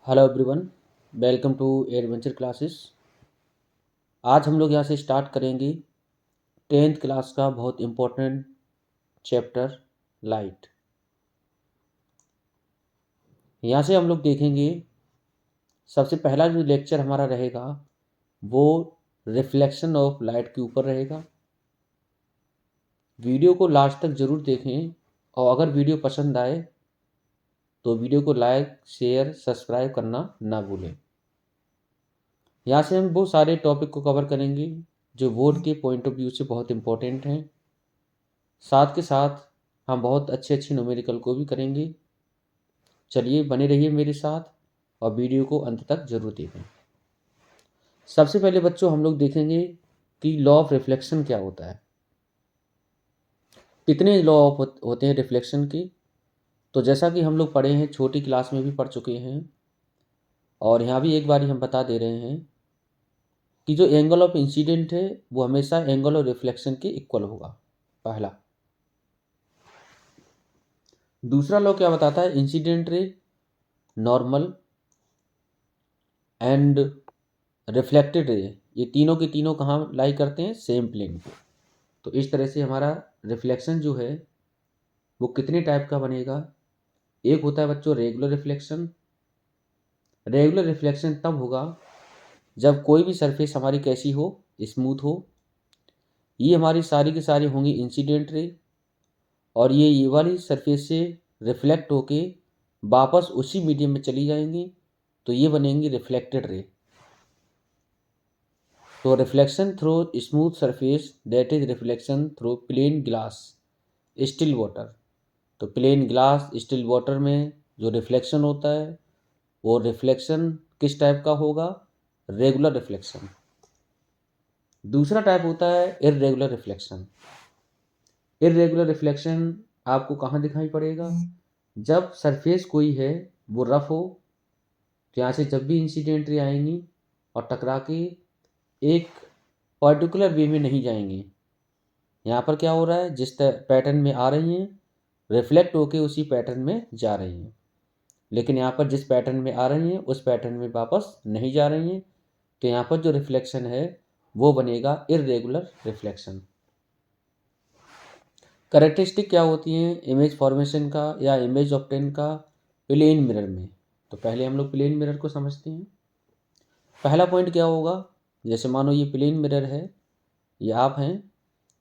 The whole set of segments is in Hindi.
Hello everyone, welcome to adventure classes. आज हम लोग यहाँ से स्टार्ट करेंगे 10th क्लास का बहुत इम्पोर्टेंट चैप्टर लाइट। यहाँ से हम लोग देखेंगे सबसे पहला जो लेक्चर हमारा रहेगा वो रिफ्लेक्शन ऑफ लाइट के ऊपर रहेगा। वीडियो को लास्ट तक ज़रूर देखें और अगर वीडियो पसंद आए तो वीडियो को लाइक शेयर सब्सक्राइब करना ना भूलें। यहाँ से हम बहुत सारे टॉपिक को कवर करेंगे जो बोर्ड के पॉइंट ऑफ व्यू से बहुत इम्पोर्टेंट हैं। साथ के साथ हम बहुत अच्छे अच्छे न्यूमेरिकल को भी करेंगे। चलिए बने रहिए मेरे साथ और वीडियो को अंत तक जरूर देखें। सबसे पहले बच्चों हम लोग देखेंगे कि लॉ ऑफ रिफ्लेक्शन क्या होता है। कितने लॉ ऑफ होते हैं रिफ्लेक्शन के, तो जैसा कि हम लोग पढ़े हैं, छोटी क्लास में भी पढ़ चुके हैं और यहाँ भी एक बार हम बता दे रहे हैं कि जो एंगल ऑफ इंसिडेंट है वो हमेशा एंगल ऑफ रिफ्लेक्शन के इक्वल होगा, पहला। दूसरा लॉ क्या बताता है, incident ray, normal and reflected ray, ये तीनों के तीनों कहाँ लाई करते हैं, सेम प्लेन पे। तो इस तरह से हमारा रिफ्लेक्शन जो है वो कितने टाइप का बनेगा। एक होता है बच्चों रेगुलर रिफ्लेक्शन। रेगुलर रिफ्लेक्शन तब होगा जब कोई भी सरफेस हमारी कैसी हो, स्मूथ हो। ये हमारी सारी की सारी होंगी इंसिडेंट रे और ये वाली सरफेस से रिफ्लेक्ट होके वापस उसी मीडियम में चली जाएंगी, तो ये बनेंगी रिफ्लेक्टेड रे। तो reflection through smooth surface, that is reflection through plane glass still water. तो प्लेन ग्लास स्टिल वाटर में जो रिफ्लेक्शन होता है वो रिफ्लेक्शन किस टाइप का होगा, रेगुलर रिफ्लेक्शन। दूसरा टाइप होता है इर्रेगुलर रिफ्लेक्शन। इर्रेगुलर रिफ्लेक्शन आपको कहाँ दिखाई पड़ेगा, जब सरफेस कोई है वो रफ हो, तो यहाँ से जब भी इंसिडेंट रे आएंगी और टकरा के एक पर्टिकुलर वे में नहीं जाएंगे। यहाँ पर क्या हो रहा है, जिस पैटर्न में आ रही हैं रिफ्लेक्ट होके उसी पैटर्न में जा रही हैं, लेकिन यहाँ पर जिस पैटर्न में आ रही हैं उस पैटर्न में वापस नहीं जा रही हैं, तो यहाँ पर जो रिफ्लेक्शन है वो बनेगा इरेगुलर रिफ्लेक्शन। कैरेक्टरिस्टिक क्या होती हैं इमेज फॉर्मेशन का या इमेज ऑब्टेन का प्लेन मिरर में। तो पहले हम लोग प्लेन मिरर को समझते हैं। पहला पॉइंट क्या होगा, जैसे मानो ये प्लेन मिरर है, ये आप हैं।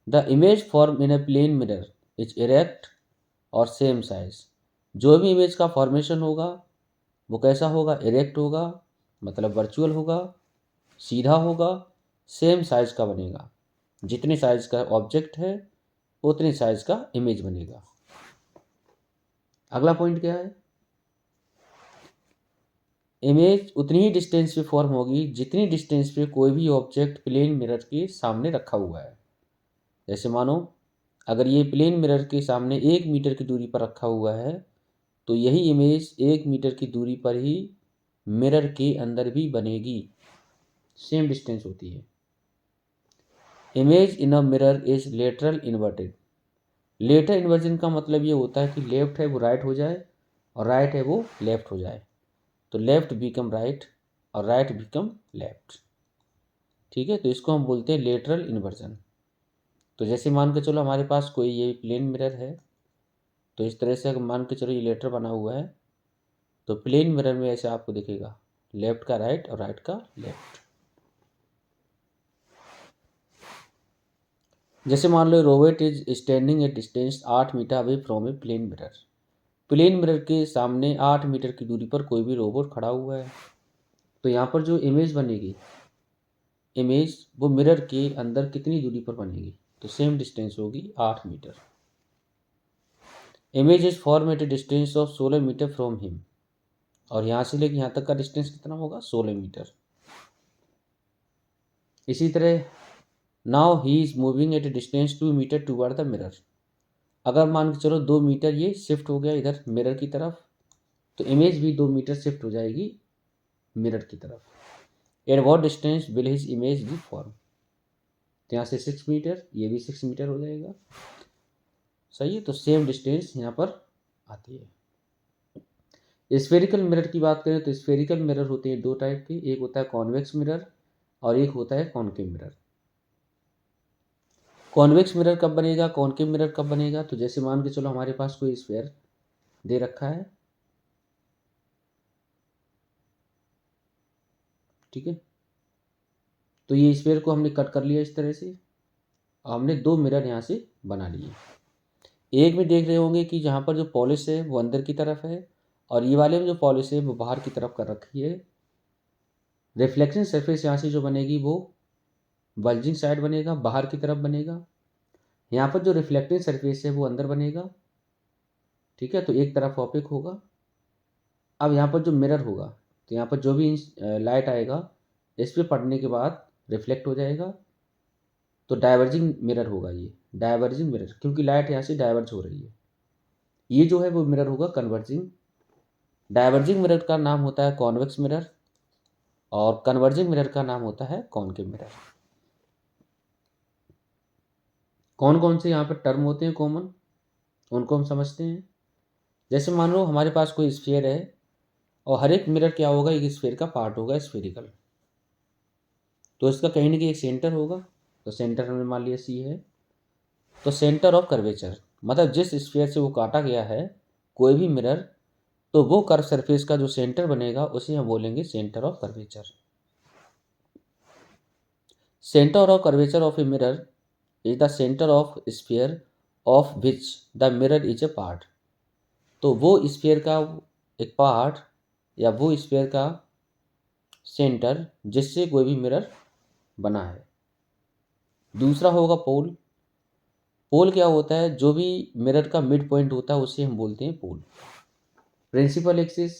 The image form in a plane mirror is erect और सेम साइज। जो भी इमेज का फॉर्मेशन होगा वो कैसा होगा, इरेक्ट होगा, मतलब वर्चुअल होगा, सीधा होगा, सेम साइज का बनेगा। जितने साइज का ऑब्जेक्ट है उतने साइज का इमेज बनेगा। अगला पॉइंट क्या है, इमेज उतनी ही डिस्टेंस पे फॉर्म होगी जितनी डिस्टेंस पे कोई भी ऑब्जेक्ट प्लेन मिरर के सामने रखा हुआ है। जैसे मानो अगर ये प्लेन मिरर के सामने 1 मीटर की दूरी पर रखा हुआ है तो यही इमेज 1 मीटर की दूरी पर ही मिरर के अंदर भी बनेगी, सेम डिस्टेंस होती है। Image in a mirror is lateral inverted. Lateral inversion का मतलब ये होता है कि लेफ्ट है वो राइट हो जाए और राइट है वो लेफ्ट हो जाए, तो लेफ्ट बिकम राइट और राइट बिकम लेफ्ट। ठीक है, तो इसको हम बोलते हैं लेटरल इन्वर्जन। तो जैसे मान के चलो हमारे पास कोई ये प्लेन मिरर है, तो इस तरह से अगर मान के चलो ये लेटर बना हुआ है, तो प्लेन मिरर में ऐसे आपको दिखेगा लेफ्ट का राइट और राइट का लेफ्ट। जैसे मान लो robot is standing at distance 8 meter away from a plane mirror. Plane mirror के सामने 8 मीटर की दूरी पर कोई भी रोबोट खड़ा हुआ है, तो यहाँ पर जो इमेज बनेगी, इमेज वो मिरर के अंदर कितनी दूरी पर बनेगी, तो सेम डिस्टेंस होगी 8 metre. Image is form at a distance of 16 metre from him, और यहाँ से लेके यहाँ तक का डिस्टेंस कितना होगा, 16 मीटर। इसी तरह now he is moving at a distance 2 metre toward the mirror. अगर मान के चलो 2 मीटर ये शिफ्ट हो गया इधर मिरर की तरफ, तो इमेज भी 2 मीटर शिफ्ट हो जाएगी मिरर की तरफ। At what distance will his image be form, तो यहाँ से 6 मीटर, ये भी 6 मीटर हो जाएगा। सही है, तो सेम डिस्टेंस यहाँ पर आती है। स्फेरिकल मिरर की बात करें तो स्फेरिकल मिरर होते हैं दो टाइप के, एक होता है कॉन्वेक्स मिरर और एक होता है कॉनकेव मिरर। कॉन्वेक्स मिरर कब बनेगा, कॉनकेव मिरर कब बनेगा? तो जैसे मान के चलो हमारे पास कोई स्फेयर दे रखा है, ठीक है, तो ये स्फेयर को हमने कट कर लिया इस तरह से, हमने दो मिरर यहाँ से बना लिए। एक में देख रहे होंगे कि जहाँ पर जो पॉलिश है वो अंदर की तरफ है और ये वाले में जो पॉलिश है वो बाहर की तरफ कर रखी है। रिफ्लेक्शन सरफेस यहाँ से जो बनेगी वो बल्जिंग साइड बनेगा, बाहर की तरफ बनेगा। यहाँ पर जो रिफ्लेक्टिंग सरफेस है वो अंदर बनेगा, ठीक है, तो एक तरफ ऑपेक होगा। अब यहाँ पर जो मिरर होगा तो यहाँ पर जो भी लाइट आएगा इस पर पड़ने के बाद रिफ्लेक्ट हो जाएगा, तो डाइवर्जिंग मिरर होगा ये, डाइवर्जिंग मिरर, क्योंकि लाइट यहाँ से डाइवर्ज हो रही है। ये जो है वो मिरर होगा कन्वर्जिंग। डाइवर्जिंग मिरर का नाम होता है कॉन्वेक्स मिरर और कन्वर्जिंग मिरर का नाम होता है कॉनकेव मिरर। कौन कौन से यहाँ पर टर्म होते हैं कॉमन, उनको हम समझते हैं। जैसे मान लो हमारे पास कोई स्फीयर है और हर एक मिरर क्या होगा, एक स्फीयर का पार्ट होगा स्फेरिकल, तो इसका कहीं ना कहीं एक सेंटर होगा, तो सेंटर हमने मान लिया सी है। तो सेंटर ऑफ कर्वेचर मतलब जिस स्फीयर से वो काटा गया है कोई भी मिरर, तो वो कर्व सरफेस का जो सेंटर बनेगा उसे हम बोलेंगे centre of curvature. Centre of curvature of a mirror is the centre of sphere of which the mirror is a part. तो वो स्फीयर का एक पार्ट या वो स्फीयर का सेंटर जिससे कोई भी मिरर बना है। दूसरा होगा पोल। पोल क्या होता है, जो भी मिरर का मिड पॉइंट होता है उसे हम बोलते हैं पोल। प्रिंसिपल एक्सिस,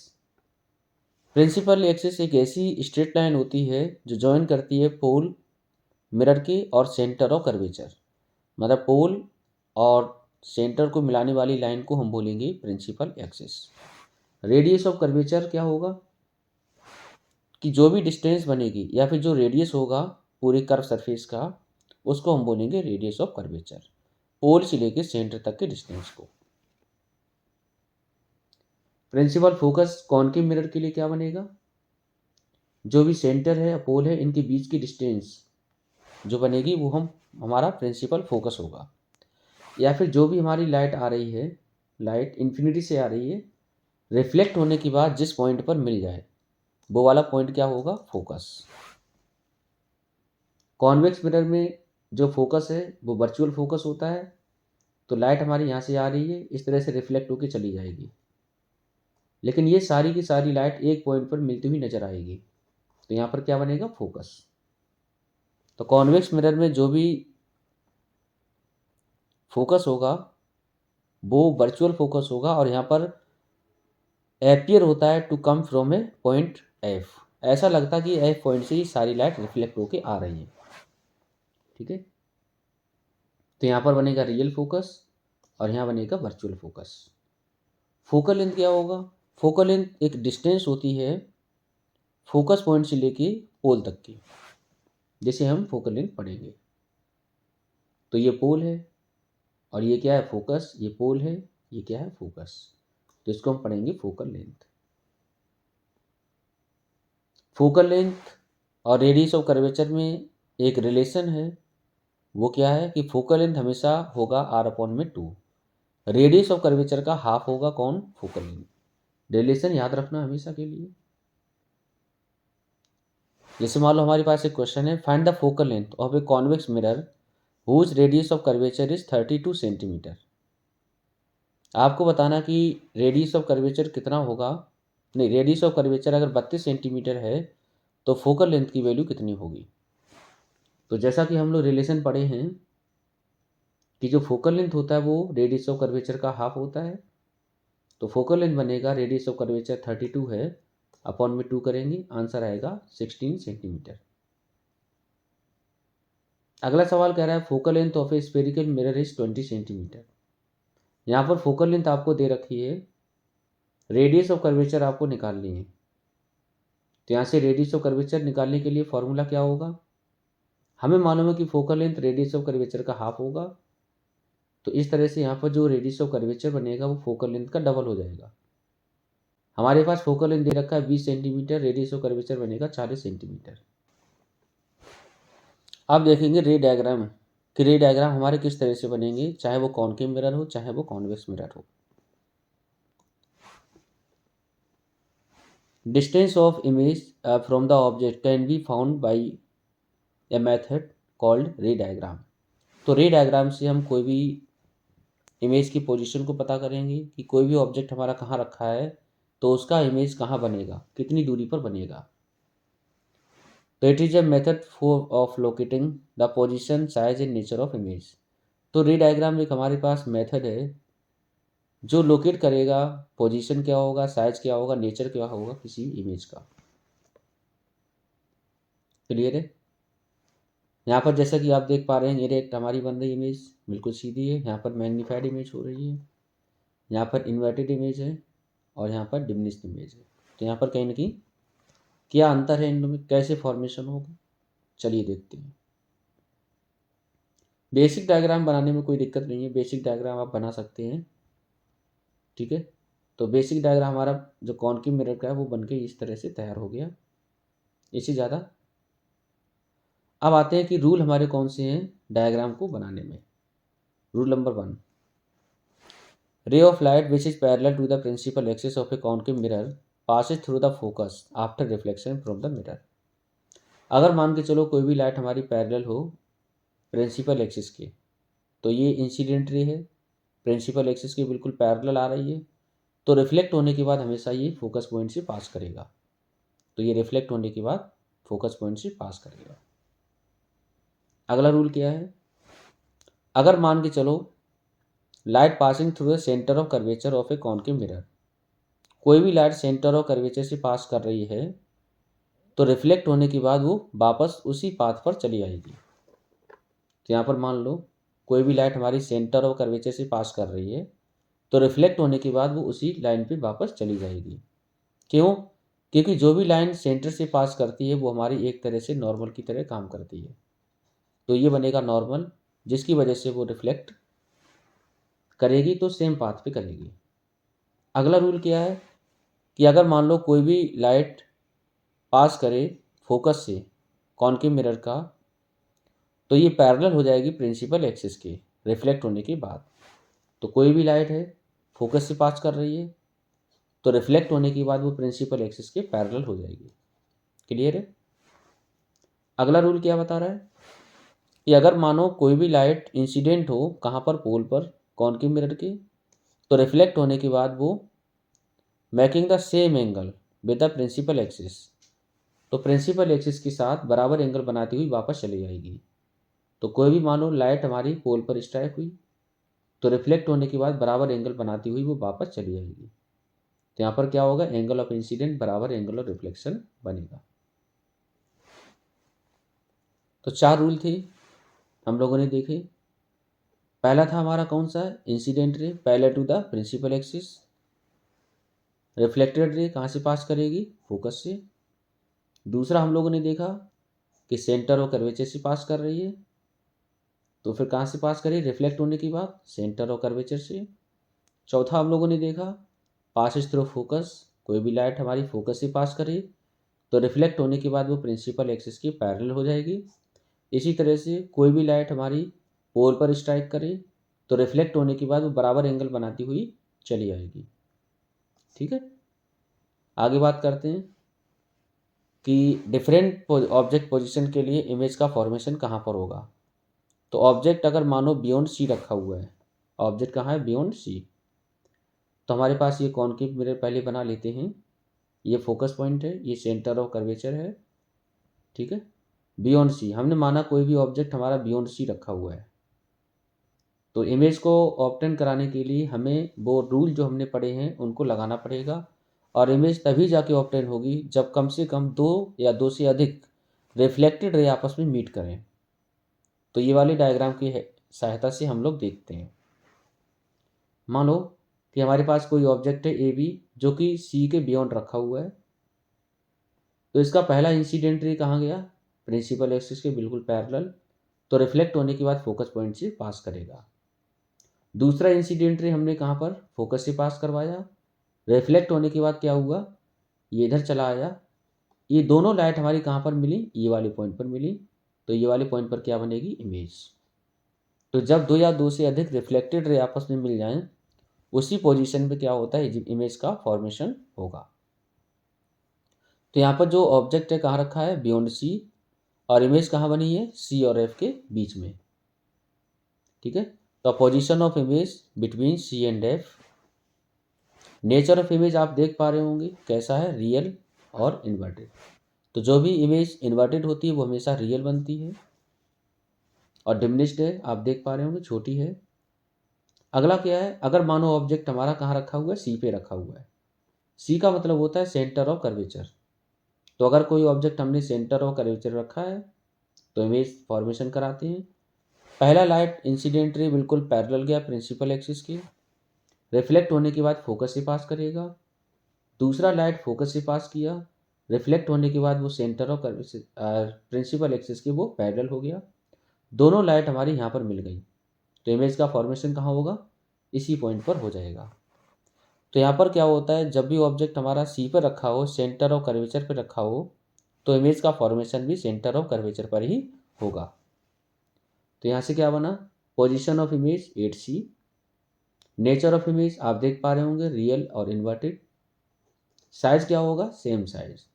प्रिंसिपल एक्सिस एक ऐसी स्ट्रेट लाइन होती है जो जॉइन करती है पोल मिरर के और सेंटर ऑफ कर्वेचर, मतलब पोल और सेंटर को मिलाने वाली लाइन को हम बोलेंगे principal axis. Radius of curvature क्या होगा कि जो भी डिस्टेंस बनेगी या फिर जो रेडियस होगा पूरी कर्व सरफेस का उसको हम बोलेंगे रेडियस ऑफ कर्वेचर, पोल से लेकर सेंटर तक के डिस्टेंस को। प्रिंसिपल फोकस कॉनकेव मिरर के लिए क्या बनेगा, जो भी सेंटर है पोल है इनके बीच की डिस्टेंस जो बनेगी वो हमारा प्रिंसिपल फोकस होगा। या फिर जो भी हमारी लाइट आ रही है, लाइट इन्फिनिटी से आ रही है, रिफ्लेक्ट होने के बाद जिस पॉइंट पर मिल जाए वो वाला पॉइंट क्या होगा, फोकस। कॉन्वेक्स मिरर में जो फोकस है वो वर्चुअल फोकस होता है, तो लाइट हमारी यहाँ से आ रही है इस तरह से रिफ्लेक्ट होकर चली जाएगी, लेकिन ये सारी की सारी लाइट एक पॉइंट पर मिलती हुई नजर आएगी, तो यहाँ पर क्या बनेगा, फोकस। तो कॉन्वेक्स मिरर में जो भी फोकस होगा वो वर्चुअल फोकस होगा और यहाँ पर एपियर होता है to come from a point F, ऐसा लगता है कि एफ पॉइंट से ही सारी लाइट रिफ्लेक्ट होके आ रही है, ठीक है। तो यहाँ पर बनेगा रियल फोकस और यहाँ बनेगा वर्चुअल फोकस। फोकल लेंथ क्या होगा, फोकल लेंथ एक डिस्टेंस होती है फोकस पॉइंट से लेके पोल तक की, जैसे हम फोकल लेंथ पढ़ेंगे। तो ये पोल है और ये क्या है, फोकस, ये पोल है, ये क्या है, फोकस, तो इसको हम पढ़ेंगे फोकल लेंथ। फोकल लेंथ और रेडियस ऑफ कर्वेचर में एक रिलेशन है, वो क्या है कि फोकल लेंथ हमेशा होगा r/2, रेडियस ऑफ कर्वेचर का हाफ होगा कौन, फोकल लेंथ। रिलेशन याद रखना हमेशा के लिए। जैसे मान लो हमारे पास एक क्वेश्चन है, find the focal length of a convex mirror whose radius of curvature is 32 centimetre. आपको बताना कि रेडियस ऑफ कर्वेचर कितना होगा, नहीं, रेडियस ऑफ कर्वेचर अगर 32 सेंटीमीटर है तो फोकल लेंथ की वैल्यू कितनी होगी। तो जैसा कि हम लोग रिलेशन पढ़े हैं कि जो फोकल लेंथ होता है वो रेडियस ऑफ कर्वेचर का हाफ होता है, तो फोकल लेंथ बनेगा रेडियस ऑफ कर्वेचर 32 है, अपॉन में 2 करेंगे, आंसर आएगा 16 सेंटीमीटर। अगला सवाल कह रहा है focal length of A spherical mirror is 20 centimetre. यहाँ पर फोकल लेंथ आपको दे रखी है, रेडियस ऑफ कर्वेचर आपको निकालनी है, तो यहाँ से रेडियस ऑफ कर्वेचर निकालने के लिए फॉर्मूला क्या होगा, हमें मालूम है कि focal length radius of curvature का हाफ होगा, तो इस तरह से यहाँ पर जो रेडियस ऑफ कर्वेचर बनेगा वो फोकल लेंथ का डबल हो जाएगा। हमारे पास फोकल लेंथ दे रखा है 20 सेंटीमीटर, रेडियस ऑफ कर्वेचर बनेगा 40 सेंटीमीटर। अब देखेंगे रे डायग्राम कि रे डायग्राम हमारे किस तरह से बनेंगे, चाहे वो कॉनकेव मिरर हो चाहे वो कॉन्वेक्स मिरर हो। Distance of image from the object can be found by a method called रे डायग्राम। तो रे डायग्राम से हम कोई भी इमेज की पोजीशन को पता करेंगे कि कोई भी ऑब्जेक्ट हमारा कहाँ रखा है, तो उसका इमेज कहाँ बनेगा, कितनी दूरी पर बनेगा। तो it is a method for of locating the position, size and nature of image. तो रे डायग्राम एक हमारे पास मेथड है जो लोकेट करेगा पोजीशन क्या होगा, साइज क्या होगा, नेचर क्या होगा किसी इमेज का। क्लियर है। यहाँ पर जैसा कि आप देख पा रहे हैं इरेक्ट हमारी बन रही इमेज बिल्कुल सीधी है, यहाँ पर मैग्नीफाइड इमेज हो रही है, यहाँ पर इन्वर्टेड इमेज है और यहाँ पर डिमिनिश्ड इमेज है। तो यहाँ पर कहीं ना कहीं क्या अंतर है इनमें, कैसे फॉर्मेशन होगा, चलिए देखते हैं। बेसिक डायग्राम बनाने में कोई दिक्कत नहीं है, बेसिक डायग्राम आप बना सकते हैं, ठीक है। तो बेसिक डायग्राम हमारा जो कॉनकेव मिरर का है वो बनके इस तरह से तैयार हो गया, इससे ज़्यादा। अब आते हैं कि रूल हमारे कौन से हैं डायग्राम को बनाने में। Rule number 1, ray of light which is parallel to the principal axis of a concave mirror passes through the focus after reflection from the mirror. अगर मान के चलो कोई भी लाइट हमारी पैरेलल हो प्रिंसिपल एक्सिस के, तो ये इंसिडेंट रे है, प्रिंसिपल एक्सिस के बिल्कुल पैरेलल आ रही है, तो रिफ्लेक्ट होने के बाद हमेशा ये फोकस पॉइंट से पास करेगा। तो ये रिफ्लेक्ट होने के बाद फोकस पॉइंट से पास करेगा। अगला रूल क्या है, अगर मान के चलो light passing through the centre of curvature of a concave mirror, कोई भी लाइट सेंटर ऑफ कर्वेचर से पास कर रही है तो रिफ्लेक्ट होने के बाद वो वापस उसी पाथ पर चली आएगी। तो यहाँ पर मान लो कोई भी लाइट हमारी सेंटर ऑफ कर्वेचर से पास कर रही है तो रिफ्लेक्ट होने के बाद वो उसी लाइन पे वापस चली जाएगी। क्यों? क्योंकि जो भी लाइन सेंटर से पास करती है वो हमारी एक तरह से नॉर्मल की तरह काम करती है, तो ये बनेगा नॉर्मल, जिसकी वजह से वो रिफ्लेक्ट करेगी तो सेम पाथ पे करेगी। अगला रूल क्या है कि अगर मान लो कोई भी लाइट पास करे फोकस से कॉनकेव मिरर का, तो ये पैरेलल हो जाएगी प्रिंसिपल एक्सिस के रिफ्लेक्ट होने के बाद। तो कोई भी लाइट है फोकस से पास कर रही है तो रिफ्लेक्ट होने के बाद वो प्रिंसिपल एक्सिस के पैरेलल हो जाएगी। क्लियर है। अगला रूल क्या बता रहा है कि अगर मानो कोई भी लाइट इंसिडेंट हो कहाँ पर, पोल पर कॉनकेव मिरर के, तो रिफ्लेक्ट होने के बाद वो making the same angle with the principal axis, तो प्रिंसिपल एक्सिस के साथ बराबर एंगल बनाती हुई वापस चली जाएगी। तो कोई भी मानो लाइट हमारी पोल पर स्ट्राइक हुई तो रिफ्लेक्ट होने के बाद बराबर एंगल बनाती हुई वो वापस चली जाएगी। तो यहाँ पर क्या होगा, एंगल ऑफ इंसिडेंट बराबर एंगल ऑफ रिफ्लेक्शन बनेगा। तो 4 रूल थे हम लोगों ने देखे। पहला था हमारा कौन सा, incident ray parallel to the principal axis, reflected ray कहाँ से पास करेगी, फोकस से। दूसरा हम लोगों ने देखा कि सेंटर और कर्वेचर से पास कर रही है, तो फिर कहाँ से पास करेगी, रिफ्लेक्ट होने के बाद सेंटर और कर्वेचर से। चौथा हम लोगों ने देखा पासिस थ्रू फोकस, कोई भी लाइट हमारी फोकस से पास करे तो रिफ्लेक्ट होने के बाद वो प्रिंसिपल एक्सिस की पैरेलल हो जाएगी। इसी तरह से कोई भी लाइट हमारी पोल पर स्ट्राइक करे तो रिफ्लेक्ट होने के बाद वो बराबर एंगल बनाती हुई चली आएगी। ठीक है, आगे बात करते हैं कि डिफरेंट ऑब्जेक्ट पोजीशन के लिए इमेज का फॉर्मेशन कहाँ पर होगा। तो ऑब्जेक्ट अगर मानो बियॉन्ड सी रखा हुआ है, ऑब्जेक्ट कहाँ है, बियॉन्ड सी, तो हमारे पास ये कॉनकेव मिरर पहले बना लेते हैं। ये फोकस पॉइंट है, ये सेंटर ऑफ कर्वेचर है, ठीक है। बियॉन्ड सी हमने माना कोई भी ऑब्जेक्ट हमारा बियॉन्ड सी रखा हुआ है, तो इमेज को ऑब्टेन कराने के लिए हमें वो रूल जो हमने पढ़े हैं उनको लगाना पड़ेगा, और इमेज तभी जाके ऑब्टेन होगी जब कम से कम 2 या 2 से अधिक रिफ्लेक्टेड रे आपस में मीट करें। तो ये वाली डायग्राम की सहायता से हम लोग देखते हैं। मान लो कि हमारे पास कोई ऑब्जेक्ट है ए बी जो कि सी के बियॉन्ड रखा हुआ है, तो इसका पहला इंसिडेंट रे कहाँ गया, प्रिंसिपल एक्सिस के बिल्कुल पैरेलल, तो रिफ्लेक्ट होने के बाद फोकस पॉइंट से पास करेगा। दूसरा इंसिडेंट रे हमने कहाँ पर, फोकस से पास करवाया, रिफ्लेक्ट होने के बाद क्या हुआ, ये इधर चला आया, ये दोनों लाइट हमारी कहाँ पर मिली, ये वाले पॉइंट पर मिली, तो ये वाले पॉइंट पर क्या बनेगी, इमेज। तो जब दो या दो से अधिक रिफ्लेक्टेड रे आपस में मिल जाएं, उसी पोजीशन पे क्या होता है, इमेज का फॉर्मेशन होगा। तो यहाँ पर जो ऑब्जेक्ट है कहाँ रखा है, बियॉन्ड सी, और इमेज कहाँ बनी है, सी और एफ के बीच में। ठीक है, तो position of image between C and F. Nature of image आप देख पा रहे होंगे कैसा है, रियल और इन्वर्टेड। तो जो भी इमेज इन्वर्टेड होती है वो हमेशा रियल बनती है, और डिमिनिश्ड है आप देख पा रहे होंगे, छोटी है। अगला क्या है, अगर मानो ऑब्जेक्ट हमारा कहाँ रखा हुआ है, सी पे रखा हुआ है। सी का मतलब होता है सेंटर ऑफ कर्वेचर। तो अगर कोई ऑब्जेक्ट हमने सेंटर ऑफ कर्वेचर रखा है तो इमेज फॉर्मेशन कराते हैं। पहला लाइट इंसिडेंट रे बिल्कुल पैरेलल गया प्रिंसिपल एक्सिस के, रिफ्लेक्ट होने के बाद फोकस से पास करेगा। दूसरा लाइट फोकस से पास किया, रिफ्लेक्ट होने के बाद वो सेंटर ऑफ प्रिंसिपल एक्सिस के वो पैरेलल हो गया, दोनों लाइट हमारी यहाँ पर मिल गई। तो इमेज का फॉर्मेशन कहाँ होगा, इसी पॉइंट पर हो जाएगा। तो यहाँ पर क्या होता है, जब भी ऑब्जेक्ट हमारा सी पर रखा हो, सेंटर ऑफ कर्वेचर पर रखा हो, तो इमेज का फॉर्मेशन भी सेंटर ऑफ कर्वेचर पर ही होगा। तो यहाँ से क्या बना, position of image 8C। Nature of image आप देख पा रहे होंगे, रियल और इन्वर्टेड। साइज क्या होगा, सेम साइज।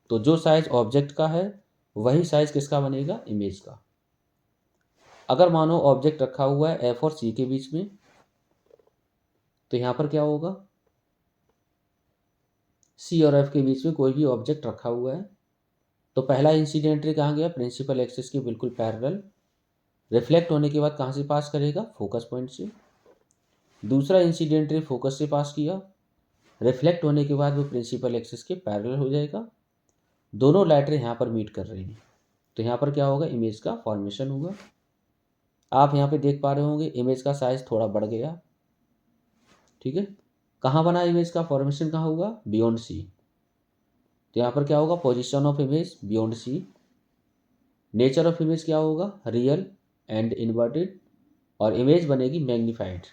तो जो साइज ऑब्जेक्ट का है वही साइज किसका बनेगा, इमेज का। अगर मानो ऑब्जेक्ट रखा हुआ है एफ और सी के बीच में, तो यहाँ पर क्या होगा, सी और एफ के बीच में कोई भी ऑब्जेक्ट रखा हुआ है, तो पहला इंसिडेंट रे कहाँ गया, प्रिंसिपल एक्सिस के बिल्कुल पैरेलल, रिफ्लेक्ट होने के बाद कहाँ से पास करेगा, फोकस पॉइंट से। दूसरा इंसिडेंट रे फोकस से पास किया, रिफ्लेक्ट होने के बाद वो प्रिंसिपल एक्सिस के पैरेलल हो जाएगा, दोनों लाइटें यहाँ पर मीट कर रही हैं, तो यहाँ पर क्या होगा, इमेज का फॉर्मेशन होगा। आप यहाँ पे देख पा रहे होंगे इमेज का साइज थोड़ा बढ़ गया। ठीक है, कहाँ बना इमेज का फॉर्मेशन, कहाँ हुआ, बियॉन्ड सी। तो यहाँ पर क्या होगा, position of image beyond C. Nature of image क्या होगा, रियल एंड इन्वर्टेड, और इमेज बनेगी मैग्नीफाइड।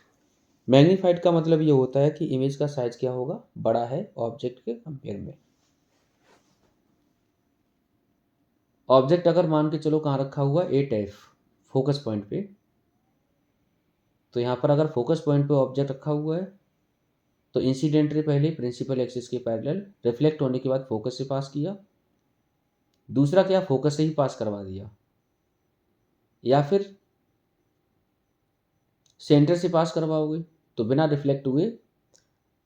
मैग्नीफाइड का मतलब ये होता है कि इमेज का साइज क्या होगा, बड़ा है ऑब्जेक्ट के कंपेयर में। ऑब्जेक्ट अगर मान के चलो कहाँ रखा हुआ, 8F फोकस पॉइंट पे, तो यहाँ पर अगर फोकस पॉइंट पे ऑब्जेक्ट रखा हुआ है तो इंसिडेंट रे पहले प्रिंसिपल एक्सिस के पैरेलल, रिफ्लेक्ट होने के बाद फोकस से पास किया। दूसरा क्या, फोकस से ही पास करवा दिया, या फिर सेंटर से पास करवाओगे तो बिना रिफ्लेक्ट हुए,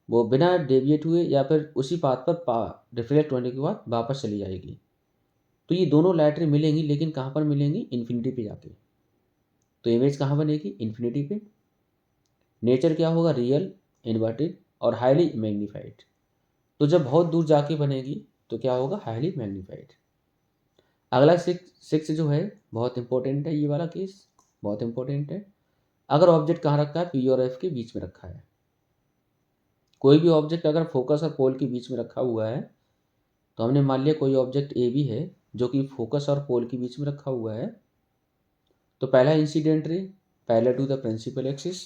वो बिना डेविएट हुए या फिर उसी पाथ पर रिफ्लेक्ट होने के बाद वापस चली जाएगी। तो ये दोनों लाइटें मिलेंगी, लेकिन कहाँ पर मिलेंगी, इन्फिनिटी पे जाके। तो इमेज कहाँ बनेगी, इन्फिनिटी पे। नेचर क्या होगा, रियल, इन्वर्टेड और हाईली मैग्नीफाइड। तो जब बहुत दूर जाके बनेगी तो क्या होगा, हाईली मैग्नीफाइड। अगला सिक्स जो है बहुत इंपॉर्टेंट है, ये वाला केस बहुत इंपॉर्टेंट है। अगर ऑब्जेक्ट कहाँ रखा है, पी और एफ के बीच में रखा है। कोई भी ऑब्जेक्ट अगर फोकस और पोल के बीच में रखा हुआ है, तो हमने मान लिया कोई ऑब्जेक्ट ए भी है जो कि फोकस और पोल के बीच में रखा हुआ है, तो पहला incident ray parallel to the principal axis,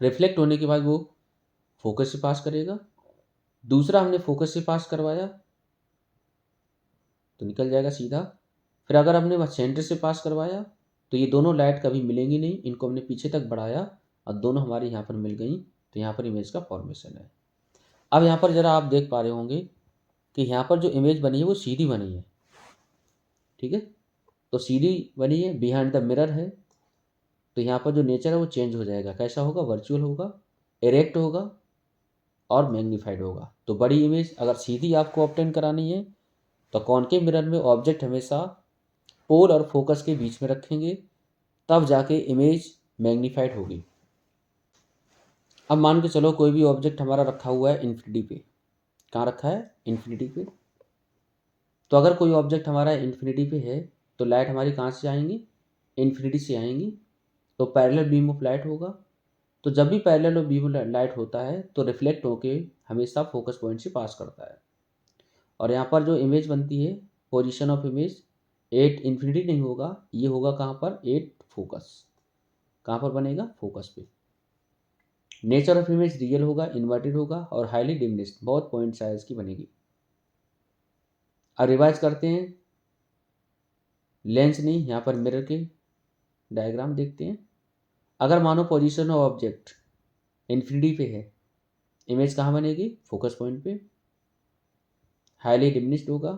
reflect होने के बाद वो फोकस से पास करेगा। दूसरा हमने फोकस से पास करवाया तो निकल जाएगा सीधा। फिर अगर हमने सेंटर से पास करवाया तो ये दोनों लाइट कभी मिलेंगी नहीं, इनको हमने पीछे तक बढ़ाया और दोनों हमारी यहाँ पर मिल गई, तो यहाँ पर इमेज का फॉर्मेशन है। अब यहाँ पर ज़रा आप देख पा रहे होंगे कि यहाँ पर जो इमेज बनी है वो सीधी बनी है। ठीक है, तो सीधी बनी है, बिहाइंड द मिरर है, तो यहाँ पर जो नेचर है वो चेंज हो जाएगा, कैसा होगा, वर्चुअल होगा, इरेक्ट होगा और मैग्नीफाइड होगा। तो बड़ी इमेज अगर सीधी आपको ऑब्टेन करानी है तो कॉनकेव मिरर में ऑब्जेक्ट हमेशा पोल और फोकस के बीच में रखेंगे, तब जाके इमेज मैग्नीफाइड होगी। अब मान के चलो कोई भी ऑब्जेक्ट हमारा रखा हुआ है इन्फिनिटी पे, कहाँ रखा है, इन्फिनिटी पे। तो अगर कोई ऑब्जेक्ट हमारा इन्फिनिटी पे है तो लाइट हमारी कहाँ से आएंगी, इन्फिनिटी से आएंगी, तो पैरेलल बीम ऑफ लाइट होगा। तो जब भी पैरेलल बीम ऑफ लाइट होता है तो रिफ्लेक्ट होके हमेशा फोकस पॉइंट से पास करता है, और यहाँ पर जो इमेज बनती है, पोजीशन ऑफ इमेज 8 इन्फिनिटी नहीं होगा, ये होगा कहाँ पर, 8 फोकस। कहाँ पर बनेगा, फोकस पे। नेचर ऑफ इमेज रियल होगा, इन्वर्टेड होगा और हाईली डिमिनिश्ड, बहुत पॉइंट साइज की बनेगी। अब रिवाइज करते हैं, लेंस नहीं, यहाँ पर मिरर के डायग्राम देखते हैं। अगर मानो पोजीशन ऑफ ऑब्जेक्ट इन्फिनिटी पे है, इमेज कहाँ बनेगी? फोकस पॉइंट पे। हाईली डिमिनिश्ड होगा,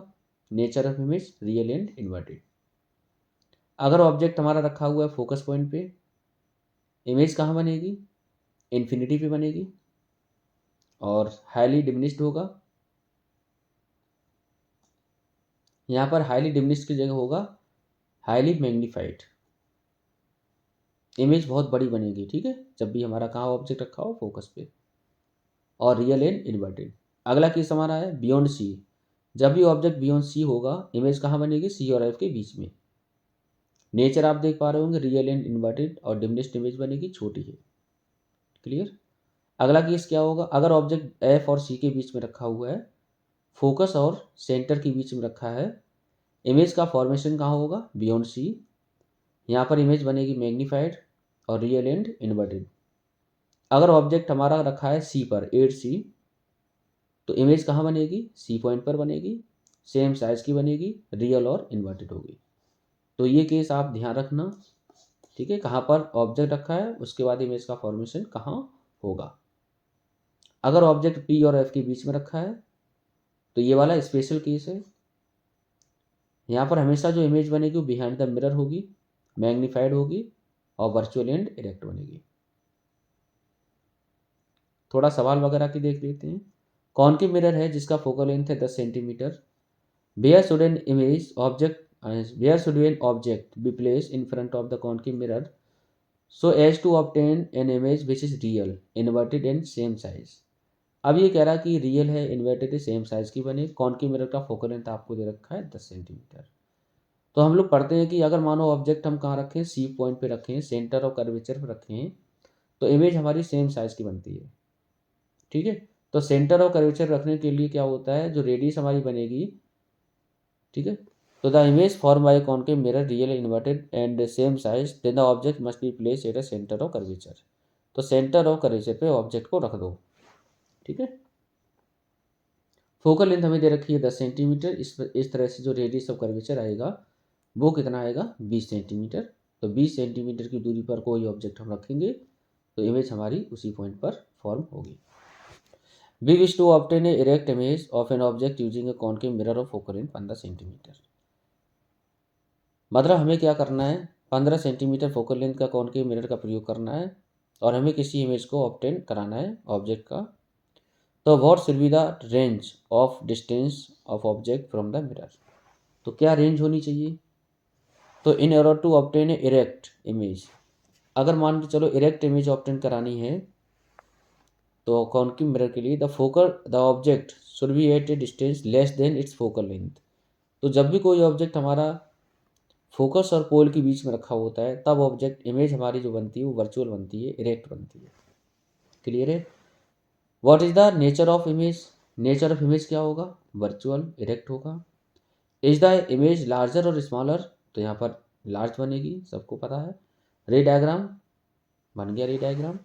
nature of image real and inverted. अगर ऑब्जेक्ट हमारा रखा हुआ है फोकस पॉइंट पे, इमेज कहाँ बनेगी? इन्फिनिटी पे बनेगी और हाईली डिमिनिश्ड होगा। यहाँ पर हाईली डिमिनिश्ड की जगह होगा हाईली मैग्नीफाइड, इमेज बहुत बड़ी बनेगी, ठीक है, जब भी हमारा कहाँ ऑब्जेक्ट रखा हो? फोकस पे। और रियल एंड इन्वर्टेड। अगला केस हमारा है बियॉन्ड सी। जब भी ऑब्जेक्ट बियॉन्ड सी होगा, इमेज कहाँ बनेगी? सी और एफ के बीच में। नेचर आप देख पा रहे होंगे, रियल एंड इन्वर्टेड, और डिमिनिश्ड इमेज बनेगी, छोटी है। क्लियर? अगला केस क्या होगा? अगर ऑब्जेक्ट एफ और सी के बीच में रखा हुआ है, फोकस और सेंटर के बीच में रखा है, इमेज का फॉर्मेशन कहाँ होगा? Beyond C. यहाँ पर इमेज बनेगी मैग्नीफाइड और रियल एंड इन्वर्टेड। अगर ऑब्जेक्ट हमारा रखा है सी पर, 8C, तो इमेज कहाँ बनेगी? सी पॉइंट पर बनेगी, सेम साइज की बनेगी, रियल और इन्वर्टेड होगी। तो ये केस आप ध्यान रखना, ठीक है, कहाँ पर ऑब्जेक्ट रखा है, उसके बाद इमेज का फॉर्मेशन कहाँ होगा। अगर ऑब्जेक्ट पी और एफ के बीच में रखा है, तो ये वाला स्पेशल केस है। यहाँ पर हमेशा जो इमेज बनेगी वो बिहाइंड द मिरर होगी, मैग्नीफाइड होगी और वर्चुअल एंड इरेक्ट बनेगी। थोड़ा सवाल वगैरह की देख लेते हैं। कौन की मिरर है जिसका फोकल लेंथ है 10 centimetre? Where should an image object where should an object be place in front of the concave mirror so as to obtain an image which is real, inverted and same size. अब ये कह रहा है कि रियल है, इन्वर्टेड है, सेम साइज की बने। कॉनकेव मिरर का फोकल लेंथ आपको दे रखा है 10 सेंटीमीटर। तो हम लोग पढ़ते हैं कि अगर मानो ऑब्जेक्ट हम कहाँ रखें? सी पॉइंट पे रखें, सेंटर और कर्वेचर पे रखें, तो इमेज हमारी सेम साइज की बनती है, ठीक है। तो सेंटर और कर्वेचर रखने के लिए क्या होता है? जो रेडियस हमारी बनेगी, ठीक है, तो the image form by concave mirror real inverted and same size, then the object must be place at a centre और कर्वेचर। तो सेंटर और कर्वेचर पे ऑब्जेक्ट को रख दो, ठीक है। फोकल लेंथ हमें दे रखी है 10 सेंटीमीटर। इस तरह से जो रेडियस ऑफ कर्वेचर आएगा वो कितना आएगा? 20 सेंटीमीटर। तो 20 सेंटीमीटर की दूरी पर कोई ऑब्जेक्ट हम रखेंगे तो इमेज हमारी उसी पॉइंट पर फॉर्म होगी। We wish to obtain a erect image of an object using a concave mirror of focal length 15 centimetre. मतलब हमें क्या करना है? 15 सेंटीमीटर फोकल लेंथ का कॉनकेव मिरर का प्रयोग करना है और हमें किसी इमेज को ऑब्टेन कराना है ऑब्जेक्ट का। तो what should be the range of distance of object from the mirror? तो क्या रेंज होनी चाहिए? तो in order to obtain a erect image, अगर मान के चलो इरेक्ट इमेज ऑब्टेन करानी है तो कॉनकेव मिरर के लिए the object should be at a distance less than its focal length. तो जब भी कोई ऑब्जेक्ट हमारा फोकस और पोल के बीच में रखा होता है, तब ऑब्जेक्ट इमेज हमारी जो बनती है वो वर्चुअल बनती है, इरेक्ट बनती है। क्लियर है? What is the nature of image? Nature of image क्या होगा? वर्चुअल, इरेक्ट होगा। इज द इमेज लार्जर और स्मॉलर? तो यहाँ पर लार्ज बनेगी, सबको पता है। रे डायग्राम बन गया, रे डायग्राम।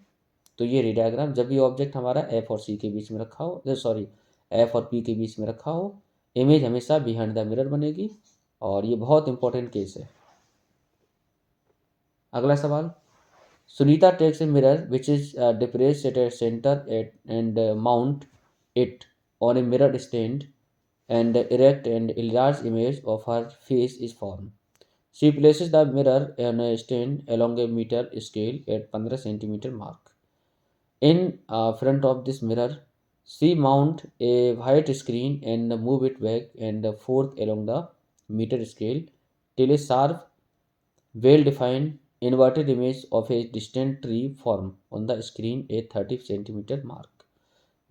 तो ये रे डायग्राम, जब भी ऑब्जेक्ट हमारा एफ और सी के बीच में रखा हो, सॉरी एफ और पी के बीच में रखा हो, इमेज हमेशा बिहाइंड द मिरर बनेगी। और ये बहुत इंपॉर्टेंट केस है। अगला सवाल, Sunita takes a mirror which is depressed at a centre and mount it on a mirror stand and erect and a large image of her face is formed. She places the mirror on a stand along a meter scale at 15 centimeter mark. In front of this mirror, she mount a white screen and move it back and forth along the meter scale till a sharp, well-defined inverted image of a distant tree form on the screen at 30 centimeter mark.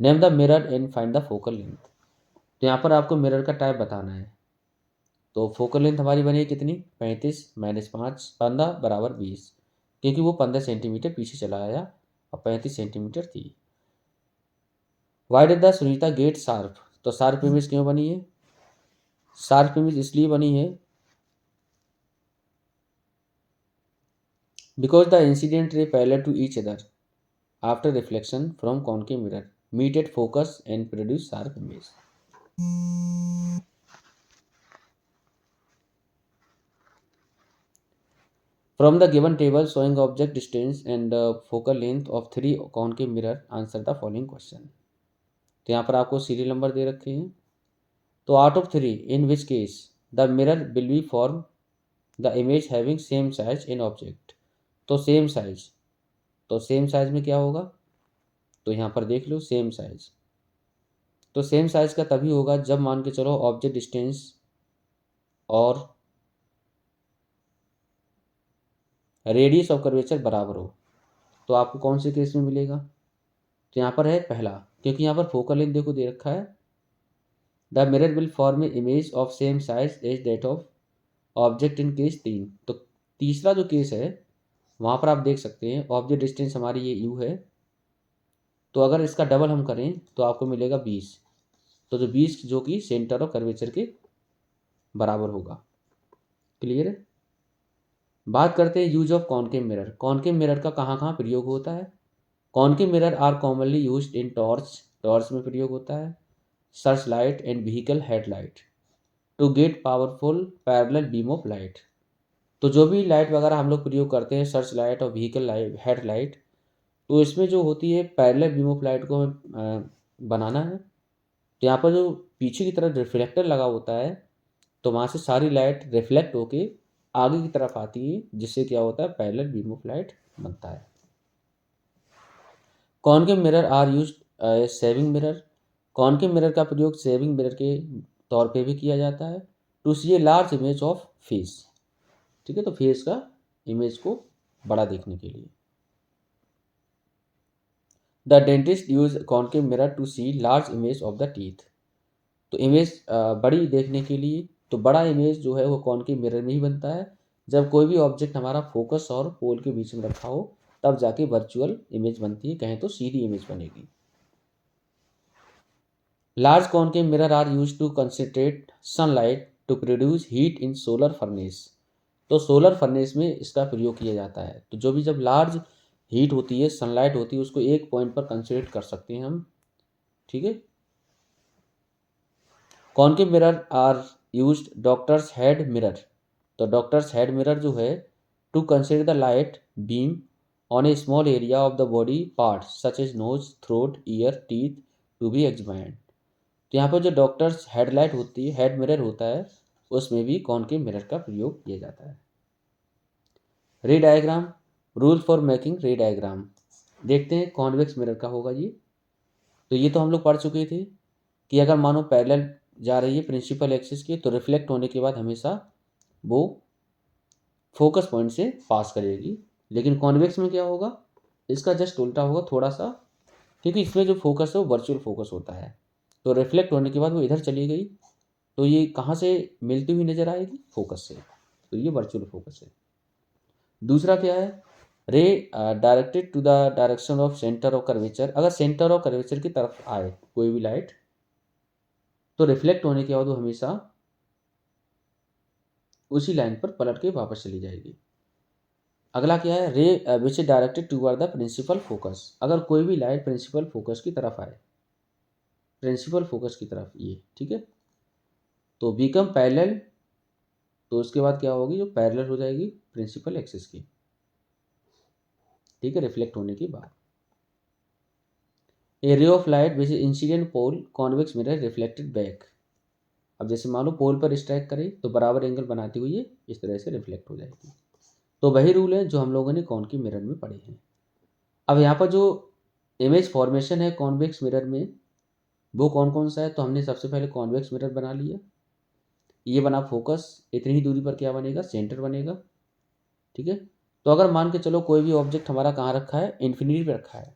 Name the mirror and find the focal length. तो यहाँ पर आपको मिरर का टाइप बताना है। तो फोकल लेंथ हमारी बनी कितनी? 35 माइनस 5 15 बराबर 20, क्योंकि वो 15 सेंटीमीटर पीछे चला आया और 35 सेंटीमीटर थी। Why did the Sunita get sharp? तो शार्प इमेज क्यों बनी है? शार्प इमेज इसलिए बनी है because the incident ray parallel to each other. after reflection from concave mirror meet at focus and produce sharp image. From the given table showing object distance and focal length of three concave mirror, answer the following question. तो यहाँ पर आपको सीरियल नंबर दे रखे हैं. तो out of three in which case the mirror will be form the image having same size in object. तो सेम साइज, तो सेम साइज में क्या होगा, तो यहाँ पर देख लो सेम साइज. तो सेम साइज का तभी होगा जब मान के चलो ऑब्जेक्ट डिस्टेंस और रेडियस ऑफ कर्वेचर बराबर हो. तो आपको कौन से केस में मिलेगा, तो यहाँ पर है पहला, क्योंकि यहाँ पर फोकल लेंथ देखो दे रखा है. The mirror will form a image of same size as that of object in case 3. तो तीसरा जो केस है वहाँ पर आप देख सकते हैं ऑब्जेक्ट डिस्टेंस हमारी ये यू है, तो अगर इसका डबल हम करें तो आपको मिलेगा 20. तो जो 20 जो कि सेंटर ऑफ कर्वेचर के बराबर होगा. क्लियर है. बात करते हैं use of concave mirror. Concave mirror का कहाँ कहाँ प्रयोग होता है. Concave mirror are commonly used in torch, torch में प्रयोग होता है, search light and vehicle headlight to get powerful parallel beam of light. तो जो भी लाइट वगैरह हम लोग प्रयोग करते हैं सर्च लाइट और व्हीकल लाइट हेडलाइट, तो इसमें जो होती है पैरेलल बीम ऑफ लाइट को हमें बनाना है. तो यहाँ पर जो पीछे की तरफ रिफ्लेक्टर लगा होता है तो वहाँ से सारी लाइट रिफ्लेक्ट होके आगे की तरफ आती है, जिससे क्या होता है पैरेलल बीम ऑफ लाइट बनता है. Concave mirror are use shaving mirror. Concave mirror का प्रयोग सेविंग मिरर के तौर पे भी किया जाता है to see a large image of face. ठीक है, तो फेस का इमेज को बड़ा देखने के लिए. The dentist use concave mirror to see large image of the teeth. तो इमेज बड़ी देखने के लिए, तो बड़ा इमेज जो है वो कॉनकेव मिरर में ही बनता है जब कोई भी ऑब्जेक्ट हमारा फोकस और पोल के बीच में रखा हो, तब जाके वर्चुअल इमेज बनती है, कहें तो सीधी इमेज बनेगी. Large concave mirror are use to concentrate sunlight to produce heat in solar furnace. तो सोलर फर्नेस में इसका प्रयोग किया जाता है. तो जो भी जब लार्ज हीट होती है, सनलाइट होती है, उसको एक पॉइंट पर कंसंट्रेट कर सकते हैं हम. ठीक है. Concave mirror are used doctors head mirror. तो डॉक्टर्स हेड मिरर जो है to consider the light beam on a small area of the body part such as nose, throat, ear, teeth to be examined. तो यहाँ पर जो डॉक्टर्स हेडलाइट होती है, हेड मिरर होता है, उसमें भी कॉनकेव मिरर का प्रयोग किया जाता है. रे डायग्राम, रूल फॉर मेकिंग रे डायग्राम. देखते हैं कॉन्वेक्स मिरर का होगा ये. तो ये तो हम लोग पढ़ चुके थे कि अगर मानो पैरेलल जा रही है प्रिंसिपल एक्सिस के, तो रिफ्लेक्ट होने के बाद हमेशा वो फोकस पॉइंट से पास करेगी. लेकिन कॉन्वेक्स में क्या होगा, इसका जस्ट उल्टा होगा थोड़ा सा, क्योंकि इसमें जो फोकस है वो वर्चुअल फोकस होता है. तो रिफ्लेक्ट होने के बाद वो इधर चली गई, तो ये कहाँ से मिलती हुई नजर आएगी, फोकस से. तो ये वर्चुअल फोकस है. दूसरा क्या है, ray directed to the direction of centre of curvature. अगर सेंटर ऑफ कर्वेचर की तरफ आए कोई भी लाइट, तो रिफ्लेक्ट होने के बाद वो हमेशा उसी लाइन पर पलट के वापस चली जाएगी. अगला क्या है, ray which is directed toward the principal focus. अगर कोई भी लाइट प्रिंसिपल फोकस की तरफ आए, प्रिंसिपल फोकस की तरफ ये, ठीक है, तो बिकम पैरेलल. तो उसके बाद क्या होगी, जो पैरेलल हो जाएगी प्रिंसिपल एक्सिस की. ठीक है, रिफ्लेक्ट होने के बाद. A ray of light which is incident pole convex mirror reflected back. अब जैसे मान लो पोल पर स्ट्राइक करें तो बराबर एंगल बनाते हुए इस तरह से रिफ्लेक्ट हो जाएगी. तो वही रूल है जो हम लोगों ने कॉनकेव मिरर में पढ़े हैं. अब यहाँ पर जो इमेज फॉर्मेशन है कॉन्वेक्स मिरर में, वो कौन कौन सा है, तो हमने सबसे पहले कॉन्वेक्स मिरर बना लिया. ये बना फोकस, इतनी ही दूरी पर क्या बनेगा, सेंटर बनेगा. ठीक है. तो अगर मान के चलो कोई भी ऑब्जेक्ट हमारा कहाँ रखा है, इन्फिनिटी पे रखा है,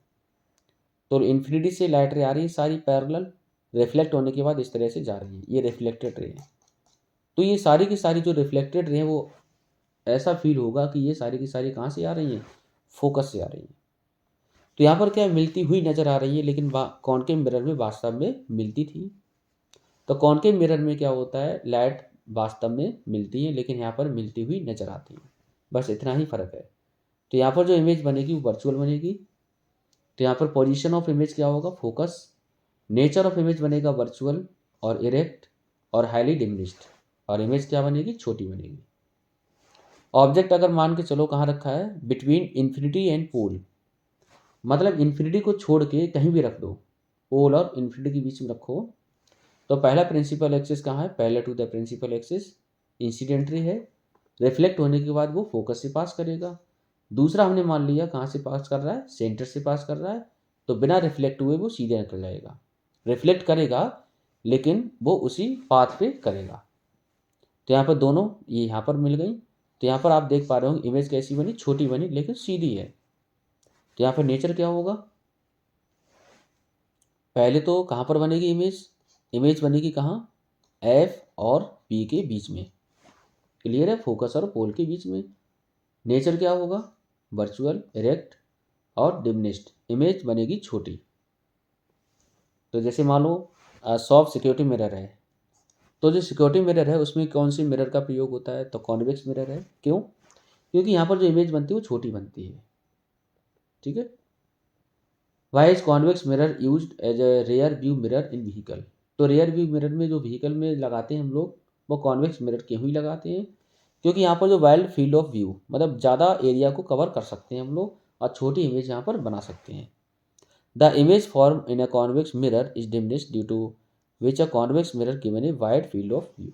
तो इन्फिनिटी से लाइट रे आ रही है सारी पैरेलल, रिफ्लेक्ट होने के बाद इस तरह से जा रही है, ये रिफ्लेक्टेड रे है. तो ये सारी की सारी जो रिफ्लेक्टेड रे है वो ऐसा फील होगा कि ये सारी की सारी कहाँ से आ रही हैं, फोकस से आ रही हैं. तो यहाँ पर क्या मिलती हुई नजर आ रही है, लेकिन कॉनकेव मिरर में वास्तव में मिलती थी. तो कॉनकेव मिरर में क्या होता है, लाइट वास्तव में मिलती है लेकिन यहाँ पर मिलती हुई नजर आती है, बस इतना ही फर्क है. तो यहाँ पर जो इमेज बनेगी वो वर्चुअल बनेगी, तो यहाँ पर पोजीशन ऑफ इमेज क्या होगा, फोकस। नेचर ऑफ इमेज बनेगा वर्चुअल और इरेक्ट और हाईली डिमिनिश्ड, और इमेज क्या बनेगी, छोटी बनेगी। ऑब्जेक्ट अगर मान के चलो कहाँ रखा है, बिटवीन इन्फिनिटी एंड पोल, मतलब इन्फिनिटी को छोड़ के कहीं भी रख दो, पोल और इन्फिनिटी के बीच में रखो, तो पहला प्रिंसिपल एक्सिस कहाँ है, पहले टू द प्रिंसिपल एक्सिस इंसिडेंटरी है, रिफ्लेक्ट होने के बाद वो फोकस से पास करेगा। दूसरा हमने मान लिया कहाँ से पास कर रहा है, सेंटर से पास कर रहा है, तो बिना रिफ्लेक्ट हुए वो सीधे निकल जाएगा। रिफ्लेक्ट करेगा लेकिन वो उसी पाथ पे करेगा। तो यहाँ पर दोनों ये यहाँ पर मिल गई, तो यहाँ पर आप देख पा रहे हो इमेज कैसी बनी, छोटी बनी लेकिन सीधी है। तो यहाँ पर नेचर क्या होगा, पहले तो कहाँ पर बनेगी इमेज, इमेज बनेगी कहाँ, एफ और पी के बीच में, क्लियर है, फोकस और पोल के बीच में। नेचर क्या होगा, वर्चुअल, इरेक्ट और डिमिनिश्ड, इमेज बनेगी छोटी। तो जैसे मान लो सॉफ्ट सिक्योरिटी मिरर है, तो जो सिक्योरिटी मिरर है उसमें कौन सी मिरर का प्रयोग होता है, तो कॉन्वेक्स मिरर है। क्यों, क्योंकि यहाँ पर जो इमेज बनती है वो छोटी बनती है, ठीक है। Why is convex mirror used as a rear view mirror in vehicle, तो रेयर व्यू मिरर में जो व्हीकल में लगाते हैं हम लोग, वो कॉन्वेक्स मिरर क्यों ही लगाते हैं, क्योंकि यहाँ पर जो वाइल्ड फील्ड ऑफ व्यू, मतलब ज़्यादा एरिया को कवर कर सकते हैं हम लोग और छोटी इमेज यहाँ पर बना सकते हैं। The image form in a convex mirror is diminished due to which a convex mirror given a wide field of view.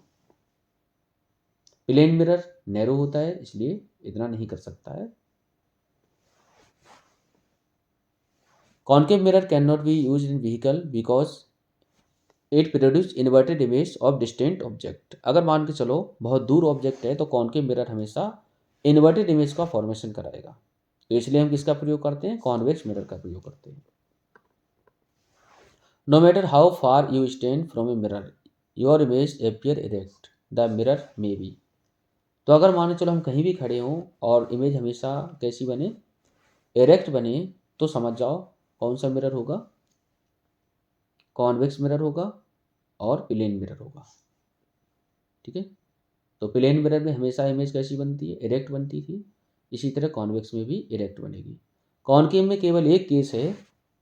Plane mirror narrow होता है इसलिए इतना नहीं कर सकता है। Concave mirror can not be use in vehicle because it produce inverted image of distant object. अगर मान के चलो बहुत दूर ऑब्जेक्ट है तो कॉन्केव मिरर हमेशा इन्वर्टेड इमेज का फॉर्मेशन कराएगा, तो इसलिए हम किसका प्रयोग करते हैं, कॉन्वेक्स मिरर का प्रयोग करते हैं। No matter how far you stand from a mirror your image appear erect the mirror may be. तो अगर मान के चलो हम कहीं भी खड़े हों और इमेज हमेशा कैसी बने, इरेक्ट बने, तो समझ जाओ कौन सा मिरर होगा, कॉन्वेक्स मिरर होगा और प्लेन मिरर होगा, ठीक है। तो प्लेन मिरर में हमेशा इमेज कैसी बनती है, इरेक्ट बनती थी, इसी तरह कॉन्वेक्स में भी इरेक्ट बनेगी। कॉन्केव में केवल एक केस है,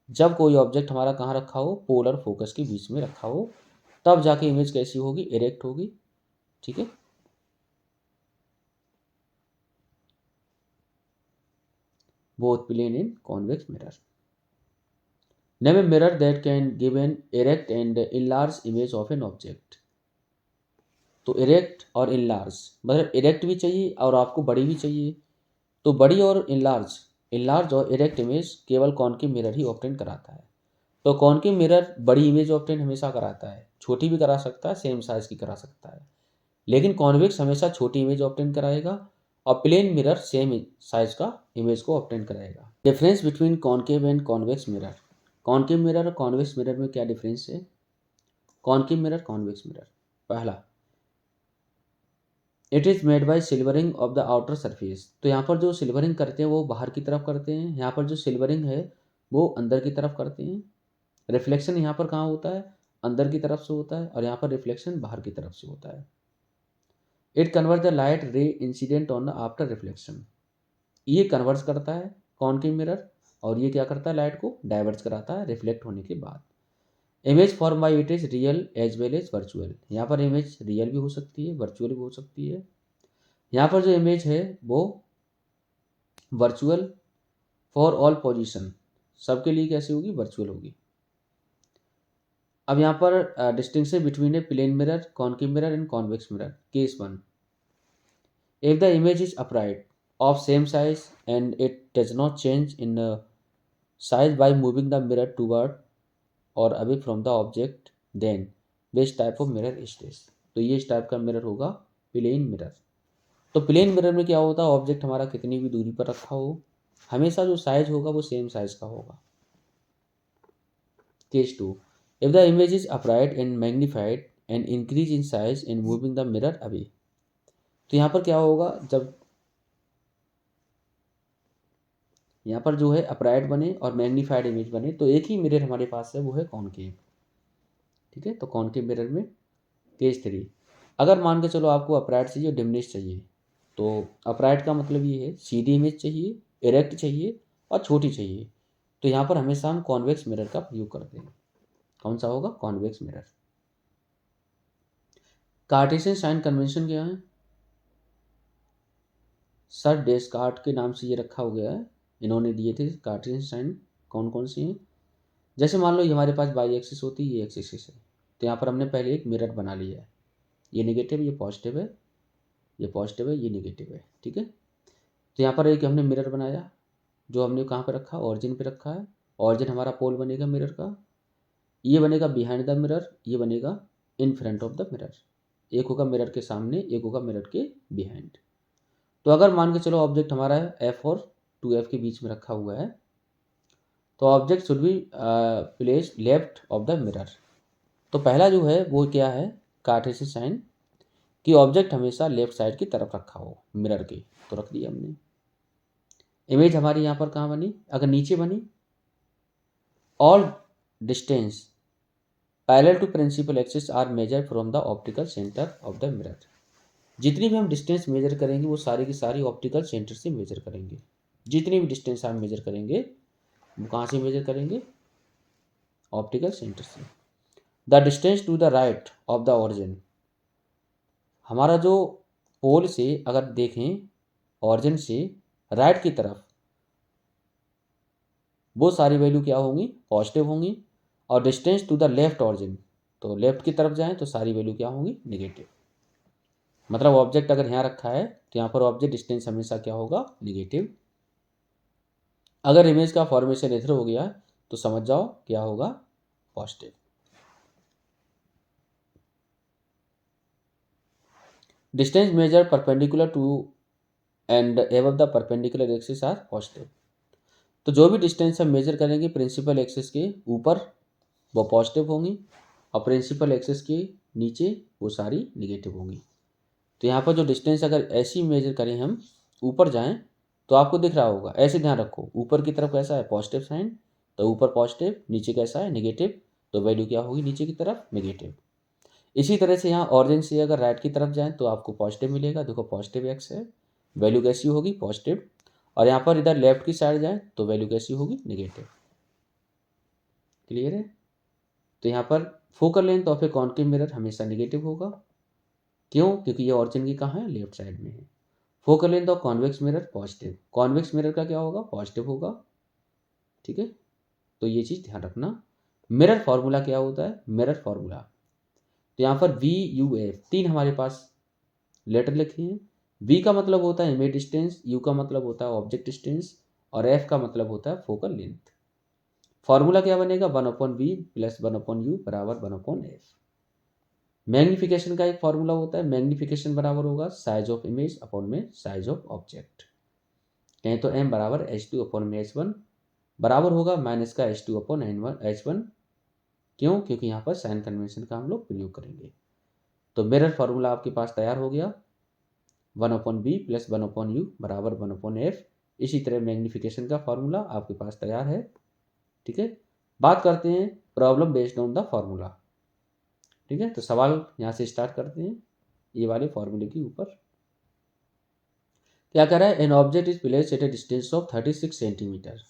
जब कोई ऑब्जेक्ट हमारा कहाँ रखा हो, पोलर फोकस के बीच में रखा हो, तब जाके इमेज कैसी होगी, इरेक्ट होगी, ठीक है। Both plane and convex mirror. Name a mirror that can give an erect and enlarge image of an object. तो इरेक्ट और इनलार्ज, मतलब इरेक्ट भी चाहिए और आपको बड़ी भी चाहिए, तो बड़ी और इनलार्ज और इरेक्ट इमेज केवल कॉन्केव मिरर ही ऑब्टेन कराता है। तो कॉन्केव मिरर बड़ी इमेज ऑब्टेन हमेशा कराता है, छोटी भी करा सकता है, सेम साइज की करा सकता है, लेकिन कॉन्वेक्स हमेशा छोटी इमेज ऑब्टेन कराएगा और प्लेन मिरर सेम साइज का इमेज को ऑब्टेन कराएगा। Difference between concave and convex mirror. Concave mirror और कॉन्वेक्स मिरर में क्या डिफरेंस है, कॉन्केव मिरर, कॉन्वेक्स मिरर। पहला, it is made by silvering of the outer surface. तो यहाँ पर जो सिल्वरिंग करते हैं वो बाहर की तरफ करते हैं, यहाँ पर जो सिल्वरिंग है वो अंदर की तरफ करते हैं। रिफ्लेक्शन यहाँ पर कहाँ होता है, अंदर की तरफ से होता है, और यहाँ पर रिफ्लेक्शन बाहर की तरफ से होता है। It convert the light ray incident on the after reflection. ये कन्वर्स करता है कॉन्केव मिरर, और ये क्या करता है, लाइट को डाइवर्स कराता है रिफ्लेक्ट होने के बाद। Image form by it is real as well as virtual. यहाँ पर इमेज रियल भी हो सकती है, वर्चुअल भी हो सकती है। यहाँ पर जो इमेज है वो वर्चुअल फॉर ऑल पोजीशन, सबके लिए कैसी होगी, वर्चुअल होगी। अब यहाँ पर distinction between a plane mirror, concave mirror and convex mirror. Case 1, if the image is upright of same size and it does not change in size by moving the mirror toward और away from the object, then this type of mirror is this. तो ये इस टाइप का मिरर होगा प्लेन मिरर। तो प्लेन मिरर में क्या होता है, ऑब्जेक्ट हमारा कितनी भी दूरी पर रखा हो, हमेशा जो साइज होगा वो सेम साइज का होगा। Case 2, if the image is upright and magnified and increase in size and moving the mirror away. तो यहाँ पर क्या होगा, जब यहाँ पर जो है अपराइट बने और मैग्नीफाइड इमेज बने, तो एक ही मिरर हमारे पास है, वो है कॉन्केव, ठीक है। तो कॉन्केव मिरर में केस 3, अगर मान के चलो आपको अपराइट चाहिए, डिमिनिश चाहिए, तो अपराइट का मतलब ये है सीधी इमेज चाहिए, इरेक्ट चाहिए और छोटी चाहिए। तो यहाँ पर हमेशा हम कॉन्वेक्स मिरर का प्रयोग करते हैं। कौन सा होगा? Convex mirror. Cartesian sign convention क्या है? सर डेस्कार्ट के नाम से ये रखा हो गया है, इन्होंने दिए थे कार्टेशियन साइन। कौन कौन से हैं? जैसे मान लो ये हमारे पास बाई एक्सिस होती है, ये एक्सिस है, तो यहाँ पर हमने पहले एक मिरर बना लिया है। ये नेगेटिव, ये पॉजिटिव है, ये पॉजिटिव है, ये नेगेटिव है, ठीक है। तो यहाँ पर एक हमने मिरर बनाया, जो हमने कहाँ पे रखा? ऑरिजिन पे रखा है। ऑरिजिन हमारा पोल बनेगा मिरर का, ये बनेगा बिहाइंड द मिरर, ये बनेगा इन फ्रंट ऑफ द मिरर। एक होगा मिरर के सामने, एक होगा मिरर के बिहाइंड। तो अगर मान के चलो ऑब्जेक्ट हमारा एफ और 2F के बीच में रखा हुआ है, तो object should be placed left of the mirror. तो पहला जो है वो क्या है? कार्टेशियन साइन कि ऑब्जेक्ट हमेशा लेफ्ट साइड की तरफ रखा हो मिरर के। तो रख दिया हमने। इमेज हमारी यहाँ पर कहाँ बनी? अगर नीचे बनी, all distance parallel to principal axis are measure from the optical centre of the mirror. जितनी भी हम डिस्टेंस मेजर करेंगे वो सारी की सारी ऑप्टिकल सेंटर से मेजर करेंगे। जितनी भी डिस्टेंस हम मेजर करेंगे वो कहाँ से मेजर करेंगे? ऑप्टिकल सेंटर से। The distance to the right of the origin, हमारा जो पोल से अगर देखें ऑरिजिन से राइट की तरफ, वो सारी वैल्यू क्या होंगी? पॉजिटिव होंगी। और distance to the left origin, तो लेफ्ट की तरफ जाएं तो सारी वैल्यू क्या होंगी? नेगेटिव। मतलब ऑब्जेक्ट अगर यहाँ रखा है तो यहाँ पर ऑब्जेक्ट डिस्टेंस हमेशा क्या होगा? नेगेटिव। अगर इमेज का फॉर्मेशन इधर हो गया तो समझ जाओ क्या होगा? Positive. Distance measure perpendicular to and above the perpendicular axis are positive. तो जो भी डिस्टेंस हम मेजर करेंगे प्रिंसिपल एक्सिस के ऊपर वो पॉजिटिव होंगी, और प्रिंसिपल एक्सिस के नीचे वो सारी निगेटिव होंगी। तो यहाँ पर जो डिस्टेंस अगर ऐसी मेजर करें हम, ऊपर जाएं तो आपको दिख रहा होगा। ऐसे ध्यान रखो, ऊपर की तरफ कैसा है? पॉजिटिव साइन, तो ऊपर पॉजिटिव, नीचे कैसा है? नेगेटिव, तो वैल्यू क्या होगी नीचे की तरफ? नेगेटिव। इसी तरह से यहाँ ऑरिजिन से अगर राइट की तरफ जाएं तो आपको पॉजिटिव मिलेगा। देखो पॉजिटिव एक्स है, वैल्यू कैसी होगी? पॉजिटिव। और यहाँ पर इधर लेफ्ट की साइड जाएं तो वैल्यू कैसी होगी? नेगेटिव। क्लियर है? तो यहाँ पर focal length of a concave mirror हमेशा नेगेटिव होगा। क्यों? क्योंकि ये ऑरिजिन की कहाँ है? लेफ्ट साइड में है। Focal length of convex mirror positive. Convex mirror का क्या होगा? पॉजिटिव होगा। ठीक है, तो ये चीज़ ध्यान रखना। मिरर फॉर्मूला क्या होता है? मिरर फॉर्मूला, तो यहाँ पर VUF तीन हमारे पास लेटर लिखे हैं। V का मतलब होता है इमेज डिस्टेंस, U का मतलब होता है ऑब्जेक्ट डिस्टेंस, और F का मतलब होता है फोकल लेंथ। फॉर्मूला क्या बनेगा? 1/V प्लस 1/U बराबर 1/F। मैग्निफिकेशन का एक फॉर्मूला होता है, मैग्निफिकेशन बराबर होगा साइज ऑफ इमेज अपॉन में साइज ऑफ ऑब्जेक्ट। कहें तो M बराबर H2 अपॉन में H1 बराबर होगा माइनस का H2 अपॉन H1। क्यों? क्योंकि यहाँ पर साइन कन्वेंशन का हम लोग प्रयोग करेंगे। तो मिरर फॉर्मूला आपके पास तैयार हो गया, 1/V प्लस 1/U बराबर 1/F। इसी तरह मैग्निफिकेशन का फॉर्मूला आपके पास तैयार है। ठीक है, बात करते हैं problem based on the formula. ठीक है, तो सवाल यहाँ से स्टार्ट करते हैं ये वाले फॉर्मूले के ऊपर। क्या कह रहा है? An object is placed at a distance of 36 centimetre.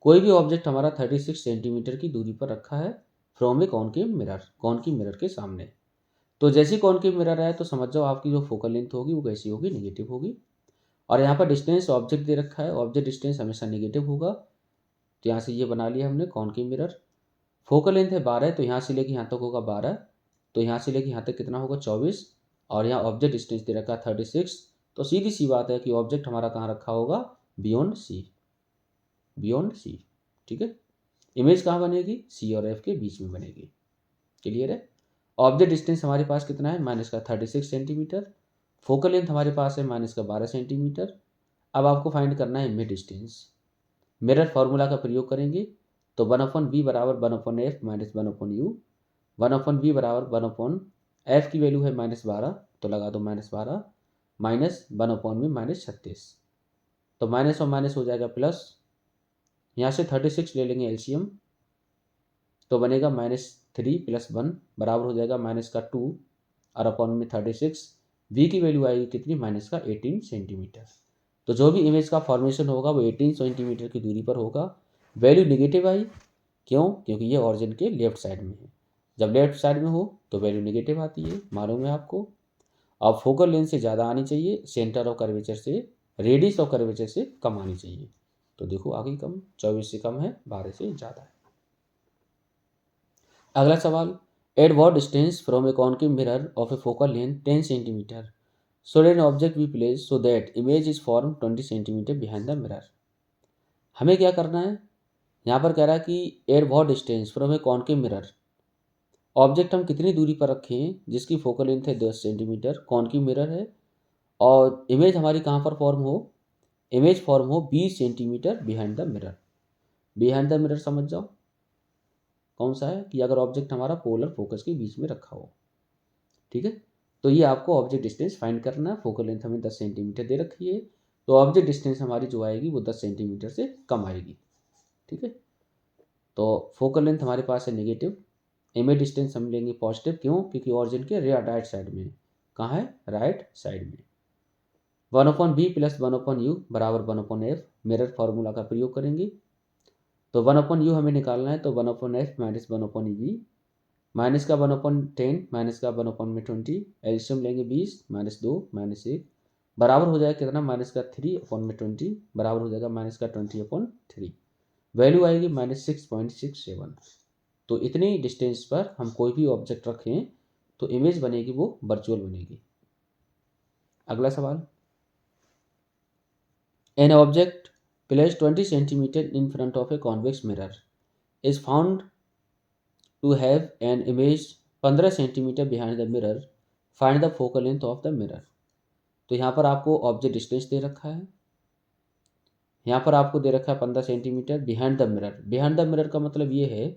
कोई भी ऑब्जेक्ट हमारा 36 सेंटीमीटर की दूरी पर रखा है from A concave mirror, concave mirror के सामने। तो जैसी कॉनकेव मिरर है तो समझ जाओ आपकी जो फोकल लेंथ होगी वो कैसी होगी? नेगेटिव होगी। और यहाँ पर डिस्टेंस ऑब्जेक्ट दे रखा है, ऑब्जेक्ट डिस्टेंस हमेशा नेगेटिव होगा। तो यहाँ से ये बना लिया हमने कॉनकेव मिरर। फोकल लेंथ है 12, तो यहाँ से लेके यहाँ तक होगा 12, तो यहाँ से लेके यहाँ तक कितना होगा? 24। और यहाँ ऑब्जेक्ट डिस्टेंस दे रखा है 36, तो सीधी सी बात है कि ऑब्जेक्ट हमारा कहाँ रखा होगा? Beyond C, beyond C. ठीक है, इमेज कहाँ बनेगी? सी और एफ के बीच में बनेगी। क्लियर है? ऑब्जेक्ट डिस्टेंस हमारे पास कितना है? माइनस का 36 सेंटीमीटर। फोकल लेंथ हमारे पास है माइनस का 12 सेंटीमीटर। अब आपको फाइंड करना है इमेज डिस्टेंस। मिरर फॉर्मूला का प्रयोग करेंगे, तो 1/V बराबर 1/F माइनस 1/U। 1/V बराबर 1/F की वैल्यू है -12, तो लगा दो -12 माइनस 1/में -36, तो माइनस और माइनस हो जाएगा प्लस। यहाँ से 36 ले लेंगे एलसीएम, तो बनेगा -3 + 1 बराबर हो जाएगा -2 और अपॉन में 36। V की वैल्यू आएगी कितनी? -18 सेंटीमीटर। तो जो भी इमेज का फॉर्मेशन होगा वो 18 सेंटीमीटर की दूरी पर होगा। वैल्यू निगेटिव आई, क्यों? क्योंकि ये ऑरिजिन के लेफ्ट साइड में है। जब लेफ्ट साइड में हो तो वैल्यू निगेटिव आती है, मालूम है आपको। अब फोकल लेंथ से ज़्यादा आनी चाहिए, सेंटर ऑफ कर्वेचर से, रेडियस ऑफ कर्वेचर से कम आनी चाहिए। तो देखो आगे कम, 24 से कम है, 12 से ज़्यादा है। अगला सवाल, eight what distance from A concave mirror of A focal length 10 centimetre should an object be placed so that image is formed 20 centimetre behind the mirror. हमें क्या करना है, यहाँ पर कह रहा है कि eight what distance from A concave mirror, object हम कितनी दूरी पर रखे हैं जिसकी फोकल लेंथ है 10 सेंटीमीटर, कॉनकेव मिरर है, और इमेज हमारी कहाँ पर फॉर्म हो, इमेज फॉर्म हो 20 centimetre behind the mirror. Behind the mirror समझ जाओ कौन सा है, कि अगर ऑब्जेक्ट हमारा पोलर फोकस के बीच में रखा हो, ठीक है। तो ये आपको ऑब्जेक्ट डिस्टेंस फाइंड करना है। फोकल लेंथ हमें 10 सेंटीमीटर दे रखी है, तो ऑब्जेक्ट डिस्टेंस हमारी जो आएगी वो 10 सेंटीमीटर से कम आएगी, ठीक है। तो फोकल लेंथ हमारे पास है नेगेटिव, इमेज डिस्टेंस हम लेंगे पॉजिटिव, क्यों? क्योंकि ऑरिजिन के राइट साइड में, कहाँ है, राइट साइड में। 1/b प्लस 1/u बराबर 1/f, मिरर फार्मूला का प्रयोग करेंगे। तो 1/u हमें निकालना है, तो 1/f माइनस 1/v, माइनस का 1/10 माइनस का 1/20, एल्शियम लेंगे 20 माइनस 2 माइनस 1 बराबर हो जाएगा कितना, माइनस का 3/20 बराबर हो जाएगा माइनस का 20/3, वैल्यू आएगी -6.67। तो इतनी डिस्टेंस पर हम कोई भी ऑब्जेक्ट रखें तो इमेज बनेगी वो वर्चुअल बनेगी। अगला सवाल, an object placed 20 centimetre in front of a convex mirror is found to have an image 15 centimetre behind the mirror, find the focal length of the mirror. तो यहाँ पर आपको ऑब्जेक्ट डिस्टेंस दे रखा है, यहाँ पर आपको दे रखा है 15 centimetre behind the mirror. Behind the mirror का मतलब ये है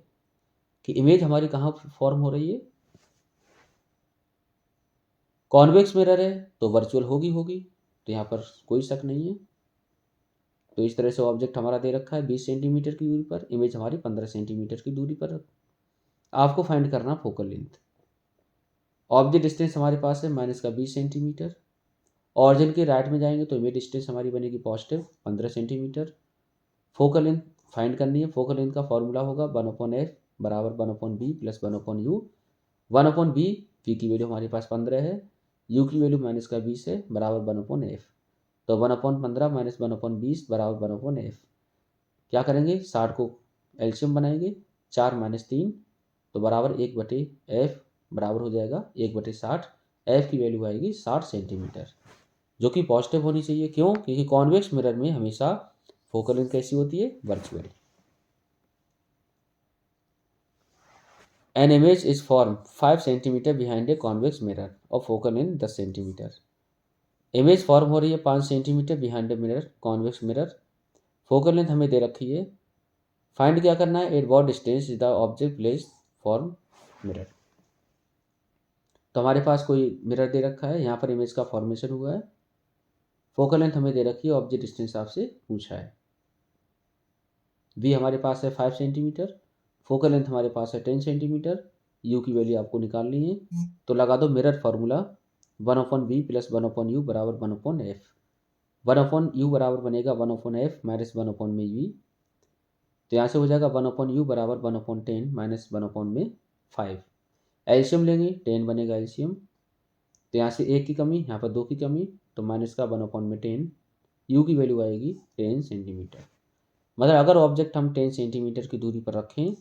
कि इमेज हमारी कहाँ फॉर्म हो रही है, कॉन्वेक्स मिरर है तो वर्चुअल होगी होगी, तो यहाँ पर कोई शक नहीं है। तो इस तरह से ऑब्जेक्ट हमारा दे रखा है 20 सेंटीमीटर की दूरी पर, इमेज हमारी 15 सेंटीमीटर की दूरी पर। आपको फाइंड करना फोकल लेंथ। ऑब्जेक्ट डिस्टेंस हमारे पास है माइनस का 20 सेंटीमीटर, ऑरिजिन के राइट में जाएंगे तो इमेज डिस्टेंस हमारी बनेगी positive 15 centimetre. Focal length find करनी है, फोकल लेंथ का फॉर्मूला होगा 1/f बराबर 1/b plus 1/u। 1/b, v की वैल्यू हमारे पास 15 है, u की वैल्यू माइनस का 20 है, बराबर 1/f। तो 1/15 माइनस 1/20 बराबर 1/f। क्या करेंगे, 60 को एल्शियम बनाएंगे, 4 माइनस 3 तो बराबर 1/f, बराबर हो जाएगा 1/60। f की वैल्यू आएगी 60 सेंटीमीटर, जो कि पॉजिटिव होनी चाहिए, क्यों? क्योंकि कॉन्वेक्स मिरर में हमेशा फोकल लेंथ कैसी होती है, virtual. An image is form 5 centimetre behind a convex mirror और focal length 10 centimetre. Image form हो रही है 5 centimetre behind a mirror, convex mirror. Focal length हमें दे रखी है, फाइंड क्या करना है, at what distance is the object placed form mirror. तो हमारे पास कोई मिरर दे रखा है, यहाँ पर इमेज का फॉर्मेशन हुआ है, फोकल लेंथ हमें दे रखी है, ऑब्जेक्ट डिस्टेंस आपसे पूछा है। v हमारे पास है 5 सेंटीमीटर, फोकल लेंथ हमारे पास है 10 सेंटीमीटर, u की वैल्यू आपको निकालनी है। तो लगा दो mirror formula 1/b plus 1/u बराबर 1/f। 1/u बराबर बनेगा 1/f माइनस 1/v। तो यहाँ से हो जाएगा 1/u बराबर 1/10 माइनस 1/5। एल्शियम लेंगे, 10 बनेगा एल्शियम, तो यहाँ से 1 की कमी, यहाँ पर 2 की कमी, तो माइनस का 1/10, u की वैल्यू आएगी 10 सेंटीमीटर। मतलब अगर ऑब्जेक्ट हम 10 सेंटीमीटर की दूरी पर रखें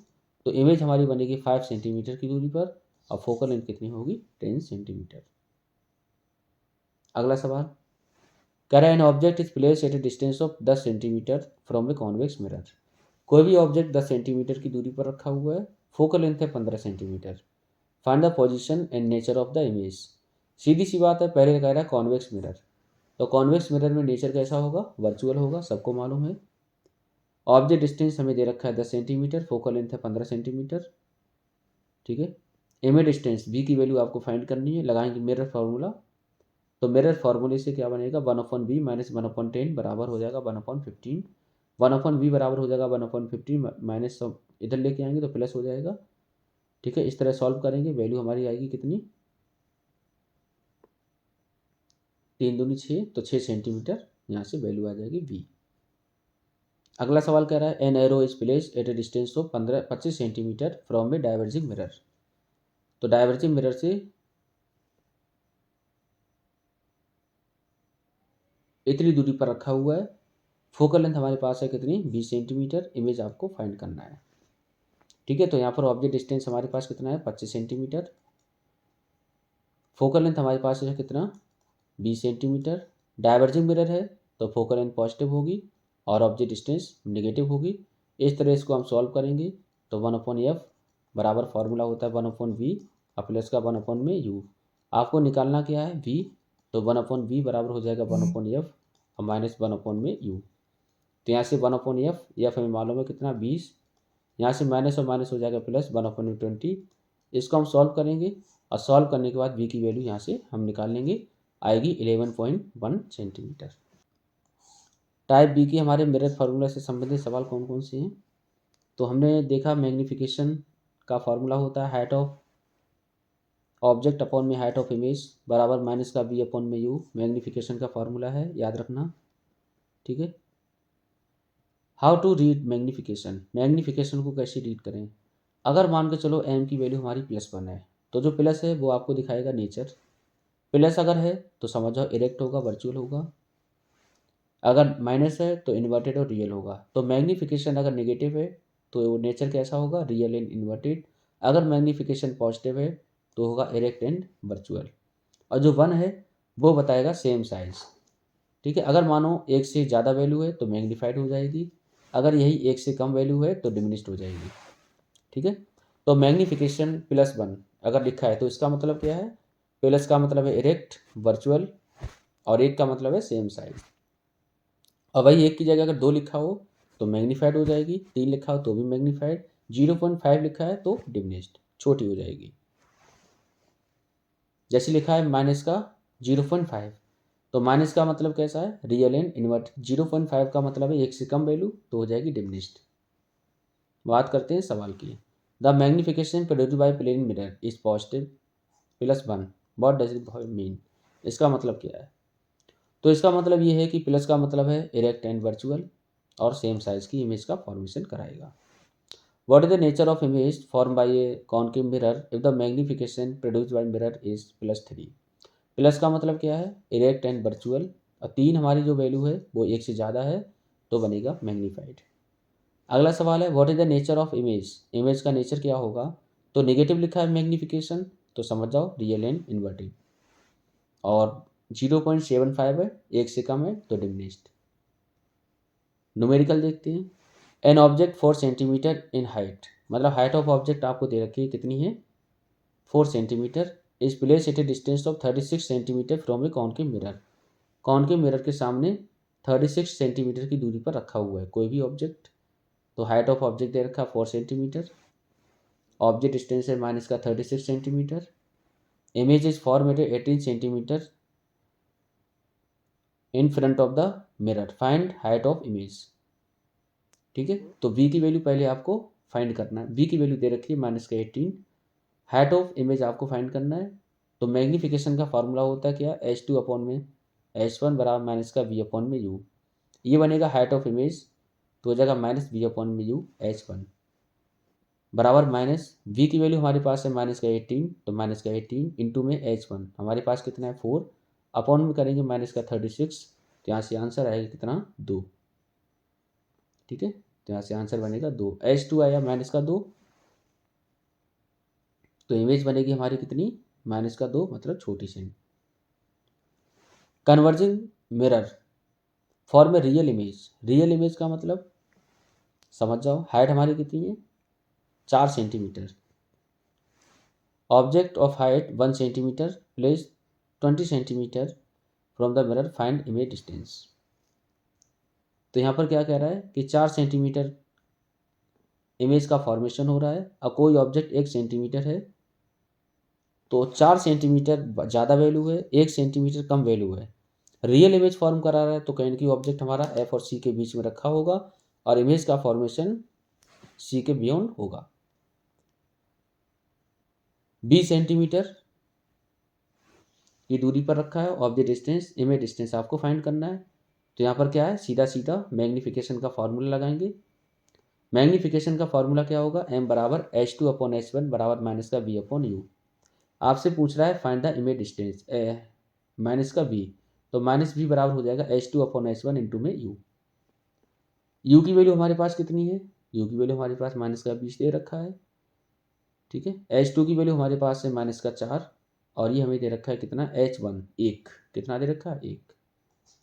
तो इमेज हमारी बनेगी 5 सेंटीमीटर की दूरी पर, और फोकल लेंथ कितनी होगी, 10 सेंटीमीटर। अगला सवाल, कह रहा है an object is place at a distance of 10 centimetre from A convex mirror. कोई भी ऑब्जेक्ट 10 सेंटीमीटर की दूरी पर रखा हुआ है, फोकल लेंथ है 15 centimetre, find the position and nature of the image. सीधी सी बात है, पहले कह रहा है कॉन्वेक्स मिरर, तो कॉन्वेक्स मिरर में नेचर कैसा होगा, वर्चुअल होगा, सबको मालूम है। ऑब्जेक्ट डिस्टेंस हमें दे रखा है 10 सेंटीमीटर, फोकल लेंथ है 15 सेंटीमीटर, ठीक है। इमेज डिस्टेंस v की वैल्यू आपको फाइंड करनी है, लगाएंगे मिरर फार्मूला, तो मिरर फार्मूले से क्या बनेगा, 1/b माइनस 1/10 बराबर हो जाएगा 1/15। 1/v बराबर हो जाएगा 1/15 माइनस, इधर लेके आएंगे तो प्लस हो जाएगा, ठीक है। इस तरह सॉल्व करेंगे, वैल्यू हमारी आएगी कितनी, 3 दूनी 6, तो 6 सेंटीमीटर यहाँ से वैल्यू आ जाएगी v। अगला सवाल कह रहा है an arrow is placed at a distance of 25 centimetre from A diverging mirror. तो डाइवर्जिंग मिरर से इतनी दूरी पर रखा हुआ है, फोकल लेंथ हमारे पास है कितनी 20 सेंटीमीटर, इमेज आपको फाइंड करना है। ठीक है, तो यहाँ पर ऑब्जेक्ट डिस्टेंस हमारे पास कितना है 25 सेंटीमीटर, फोकल लेंथ हमारे पास है कितना 20 सेंटीमीटर, डाइवर्जिंग मिरर है तो फोकल लेंथ पॉजिटिव होगी और ऑब्जेक्ट डिस्टेंस नेगेटिव होगी। इस तरह इसको हम सॉल्व करेंगे तो 1/f बराबर फार्मूला होता है 1/v और प्लस का 1 में u। आपको निकालना क्या है v, तो 1/v बराबर हो जाएगा 1/f और माइनस 1 में u। तो यहाँ से 1/f, एफ हमें मालूम है कितना 20, यहाँ से माइनस और माइनस हो जाएगा प्लस 1/20। इसको हम सॉल्व करेंगे और सॉल्व करने के बाद v की वैल्यू यहाँ से हम निकाल लेंगे, आएगी 11.1 सेंटीमीटर। टाइप बी की हमारे मिरर फार्मूला से संबंधित सवाल कौन कौन से हैं, तो हमने देखा मैग्नीफिकेशन का फार्मूला होता है हाइट ऑफ ऑब्जेक्ट अपॉन में हाइट ऑफ इमेज बराबर माइनस का बी अपॉन में यू, मैग्नीफिकेशन का फार्मूला है, याद रखना। ठीक है, how to read magnification, magnification को कैसे रीड करें। अगर मान के चलो एम की वैल्यू हमारी +1 है तो जो प्लस है वो आपको दिखाएगा नेचर, प्लस अगर है तो समझ जाओ इरेक्ट होगा, वर्चुअल होगा, अगर माइनस है तो इन्वर्टेड और रियल होगा। तो मैग्नीफिकेशन अगर नेगेटिव है तो नेचर कैसा होगा रियल एंड इन्वर्टेड, अगर मैग्नीफिकेशन पॉजिटिव है तो होगा इरेक्ट एंड वर्चुअल, और जो 1 है वो बताएगा सेम साइज। ठीक है, अगर मानो एक से ज़्यादा वैल्यू है तो मैग्नीफाइड हो जाएगी, अगर यही एक से कम वैल्यू है तो डिमिनिश्ड हो जाएगी। ठीक है, तो मैग्नीफिकेशन +1 अगर लिखा है तो इसका मतलब क्या है, प्लस का मतलब है इरेक्ट वर्चुअल और एक का मतलब है सेम साइज। और वही एक की जगह अगर 2 लिखा हो तो मैग्नीफाइड हो जाएगी, 3 लिखा हो तो भी मैग्नीफाइड, 0.5 लिखा है तो डिमिनिश्ड छोटी हो जाएगी। जैसे लिखा है माइनस का 0.5 तो माइनस का मतलब कैसा है रियल एंड इन्वर्ट, 0.5 का मतलब है एक से कम वैल्यू तो हो जाएगी डिमिनिश्ड। बात करते हैं सवाल की। The magnification produced by plane mirror is positive +1, what does it mean, इसका मतलब क्या है। तो इसका मतलब ये है कि प्लस का मतलब है इरेक्ट एंड वर्चुअल और सेम साइज की इमेज का फॉर्मेशन कराएगा। What is the nature of image form bye A concave mirror if the magnification produced bye mirror is +3। Plus का मतलब क्या है इरेक्ट एंड वर्चुअल और 3 हमारी जो वैल्यू है वो एक से ज़्यादा है तो बनेगा मैग्नीफाइड। अगला सवाल है what is the nature of image, image का नेचर क्या होगा। तो नेगेटिव लिखा है मैग्नीफिकेशन तो समझ जाओ रियल एंड इन्वर्टेड, और 0.75 है एक से कम है तो डिमिनिश्ड। न्यूमेरिकल देखते हैं। An object 4 centimetre in height, मतलब हाइट ऑफ ऑब्जेक्ट आपको दे रखी है कितनी है 4 centimetre, is place at a distance of 36 centimetre from A concave mirror. Concave mirror के सामने 36 सेंटीमीटर की दूरी पर रखा हुआ है कोई भी ऑब्जेक्ट। तो हाइट ऑफ ऑब्जेक्ट दे रखा 4 सेंटीमीटर, ऑब्जेक्ट डिस्टेंस है माइनस का 36 centimetre, image is form at 18 centimetre in front of the mirror, find height of image. ठीक है, तो v की वैल्यू पहले आपको फाइंड करना है, v की वैल्यू दे रखी है -18, हाइट ऑफ इमेज आपको फाइंड करना है। तो मैग्नीफिकेशन का फार्मूला होता है क्या h2 अपॉन में h1 बराबर माइनस का v अपॉन में u, ये बनेगा हाइट ऑफ इमेज तो हो जाएगा -v अपॉन में u h1 बराबर माइनस v की वैल्यू हमारे पास है -18 तो -18 इंटू में h1 हमारे पास कितना है 4 अपॉन में करेंगे -36 तो यहाँ से आंसर आएगा कितना 2। ठीक है, तो यहाँ से आंसर बनेगा 2, h2 आया -2 तो इमेज बनेगी हमारी कितनी -2 मतलब छोटी सी। Converging mirror form a real image, real image का मतलब समझ जाओ हाइट हमारी कितनी है 4 centimetre, object of height 1 centimetre place 20 centimetre from the mirror, find image distance. तो यहाँ पर क्या कह रहा है कि 4 सेंटीमीटर इमेज का फॉर्मेशन हो रहा है और कोई ऑब्जेक्ट 1 सेंटीमीटर है, तो 4 सेंटीमीटर ज़्यादा वैल्यू है 1 सेंटीमीटर कम वैल्यू है। रियल इमेज फॉर्म करा रहा है तो कहीं की ऑब्जेक्ट हमारा एफ और सी के बीच में रखा होगा और इमेज का फॉर्मेशन सी के बियॉन्ड होगा। 20 सेंटीमीटर की दूरी पर रखा है ऑब्जेक्ट डिस्टेंस, इमेज डिस्टेंस आपको फाइंड करना है। तो यहाँ पर क्या है, सीधा सीधा मैग्नीफिकेशन का फॉर्मूला लगाएंगे। मैग्नीफिकेशन का फॉर्मूला क्या होगा, m बराबर h2/h1 बराबर माइनस का v/u। आपसे पूछ रहा है find the image distance minus का v, तो माइनस v बराबर हो जाएगा h2/h1 इंटू में u। u की वैल्यू हमारे पास कितनी है, u की वैल्यू हमारे पास माइनस का 20 दे रखा है, ठीक है। h2 की वैल्यू हमारे पास है माइनस का 4, और ये हमें दे रखा है कितना, h1 1, कितना दे रखा है 1।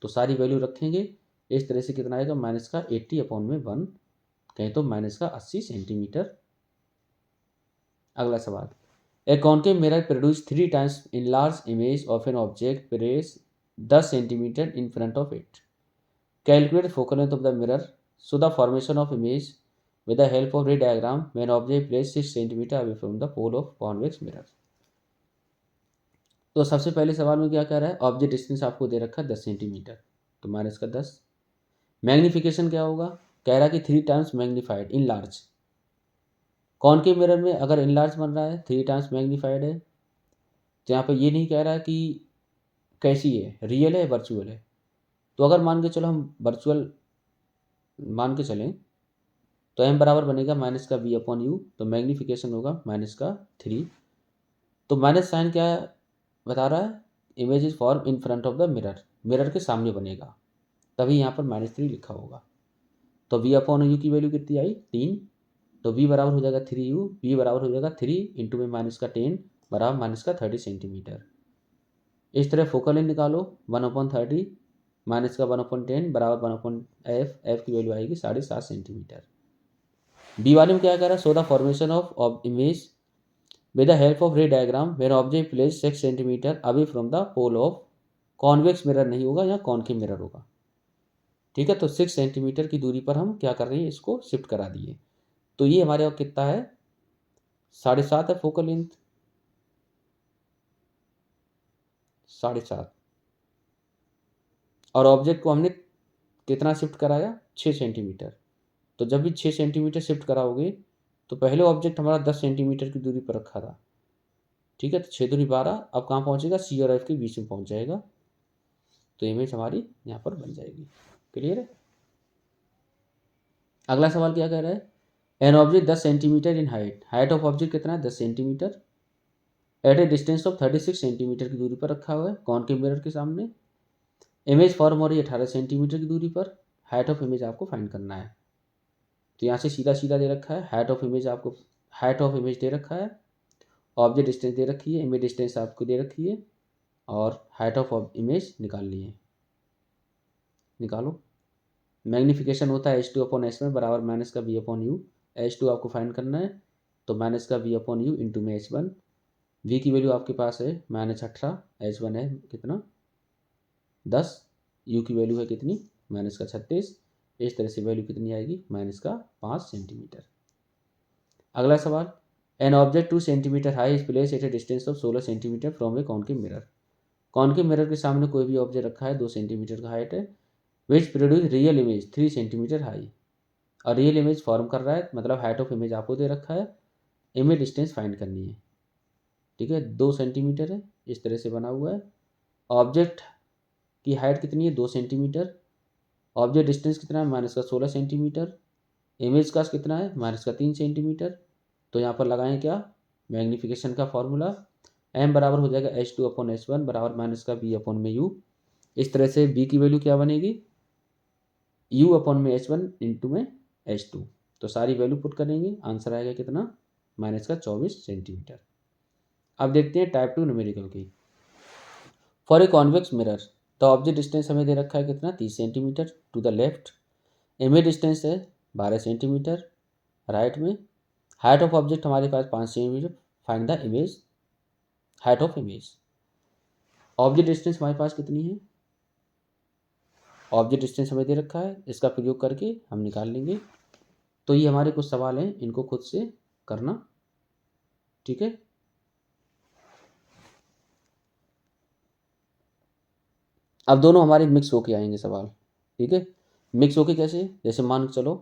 तो सारी वैल्यू रखेंगे इस तरह से, कितना आएगा माइनस का 80/1, कहें तो माइनस का 80 सेंटीमीटर। अगला सवाल, a concave mirror produce 3 times in large image of an object place 10 centimetre in front of it. Calculate focal length of the mirror, so the formation of image with the help of ray diagram when object placed 6 cm away from the pole of convex mirror। तो सबसे पहले सवाल में क्या कह रहा है, ऑब्जेक्ट डिस्टेंस आपको दे रखा है 10 सेंटीमीटर, तो माइनस का 10। मैग्नीफिकेशन क्या होगा, कह रहा है कि 3 times magnified in large. Concave mirror में अगर इन लार्ज बन रहा है 3 टाइम्स मैग्नीफाइड है, तो यहाँ पर ये नहीं कह रहा है कि कैसी है, रियल है वर्चुअल है। तो अगर मान के चलो हम वर्चुअल मान के चलें, तो m बराबर बनेगा माइनस का v/u, तो मैग्नीफिकेशन होगा माइनस का 3। तो माइनस साइन क्या बता रहा है, image is form in front of the mirror, mirror के सामने बनेगा, तभी यहाँ पर -3 लिखा होगा। तो v/u की वैल्यू कितनी आई 3, तो v बराबर हो जाएगा 3u, v बराबर हो जाएगा 3 इंटू में माइनस का 10 बराबर माइनस का 30 सेंटीमीटर। इस तरह फोकल लेंथ निकालो, 1/30 माइनस का 1/10 बराबर 1/f, f की वैल्यू आएगी 7.5 सेंटीमीटर। बी वाले में क्या कह रहा है, so the formation of image with the help of ray diagram when object place 6 centimetre away from the pole of convex mirror नहीं होगा, या कॉनकेव मिरर होगा, ठीक है। तो 6 सेंटीमीटर की दूरी पर हम क्या कर रहे हैं, इसको शिफ्ट करा दिए। तो ये हमारे यहाँ कितना है, 7.5 है फोकल लेंथ, 7.5, और ऑब्जेक्ट को हमने कितना शिफ्ट कराया 6 सेंटीमीटर। तो जब भी 6 सेंटीमीटर शिफ्ट कराओगे, तो पहले ऑब्जेक्ट हमारा 10 सेंटीमीटर की दूरी पर रखा था, ठीक है। तो 6 दूनी 12, अब कहाँ पहुँचेगा, सी और एफ के बीच में पहुँच जाएगा, तो इमेज हमारी यहाँ पर बन जाएगी। क्लियर है। अगला सवाल क्या कह रहा है, an object 10 centimetre in height, height of object कितना है 10 centimetre, at a distance of 36 centimetre की दूरी पर रखा हुआ है कॉनकेव मिरर के सामने। इमेज फॉर्म हो रही है 18 सेंटीमीटर की दूरी पर, हाइट ऑफ इमेज आपको फाइंड करना है। तो यहाँ से सीधा सीधा दे रखा है, हाइट ऑफ इमेज आपको, हाइट ऑफ इमेज दे रखा है, ऑब्जेक्ट डिस्टेंस दे रखी है, इमेज डिस्टेंस आपको दे रखी है, और हाइट ऑफ इमेज निकालनी है। निकालो। मैग्नीफिकेशन होता है h2/h1 बराबर माइनस का v/u। h2 आपको फाइंड करना है, तो माइनस का v/u इंटू में h1। v की वैल्यू आपके पास है -18, h1 है कितना 10, u की वैल्यू है कितनी माइनस का 36। इस तरह से वैल्यू कितनी आएगी, माइनस का 5 सेंटीमीटर। अगला सवाल, an object 2 centimetre high is place at a distance of 16 centimetre from A concave mirror. Concave mirror के सामने कोई भी ऑब्जेक्ट रखा है 2 सेंटीमीटर का हाइट है, which produce real image 3 centimetre high. और रियल इमेज फॉर्म कर रहा है, मतलब हाइट ऑफ इमेज आपको दे रखा है, इमेज डिस्टेंस फाइंड करनी है, ठीक है। 2 सेंटीमीटर है, इस तरह से बना हुआ है। ऑब्जेक्ट की हाइट कितनी है 2 सेंटीमीटर, ऑब्जेक्ट डिस्टेंस कितना है माइनस का 16 सेंटीमीटर, इमेज का कितना है माइनस का 3 सेंटीमीटर। तो यहाँ पर लगाएं क्या, मैग्नीफिकेशन का फॉर्मूला, m बराबर हो जाएगा h2/h1 बराबर माइनस का v/u। इस तरह से b की वैल्यू क्या बनेगी, u/h1 इंटू में h2। तो सारी वैल्यू पुट करेंगे, आंसर आएगा कितना माइनस का 24 सेंटीमीटर। अब देखते हैं टाइप 2 न्यूमेरिकल की। For a convex mirror the object distance हमें दे रखा है कितना 30 centimetre to the left, image distance है 12 सेंटीमीटर राइट में, हाइट ऑफ ऑब्जेक्ट हमारे पास 5 centimetre, find the image height of image. Object distance हमारे पास कितनी है, ऑब्जेक्ट डिस्टेंस हमें दे रखा है, इसका प्रयोग करके हम निकाल लेंगे। तो ये हमारे कुछ सवाल हैं, इनको खुद से करना, ठीक है। अब दोनों हमारे मिक्स होके आएंगे सवाल, ठीक है। मिक्स होके कैसे, जैसे मान चलो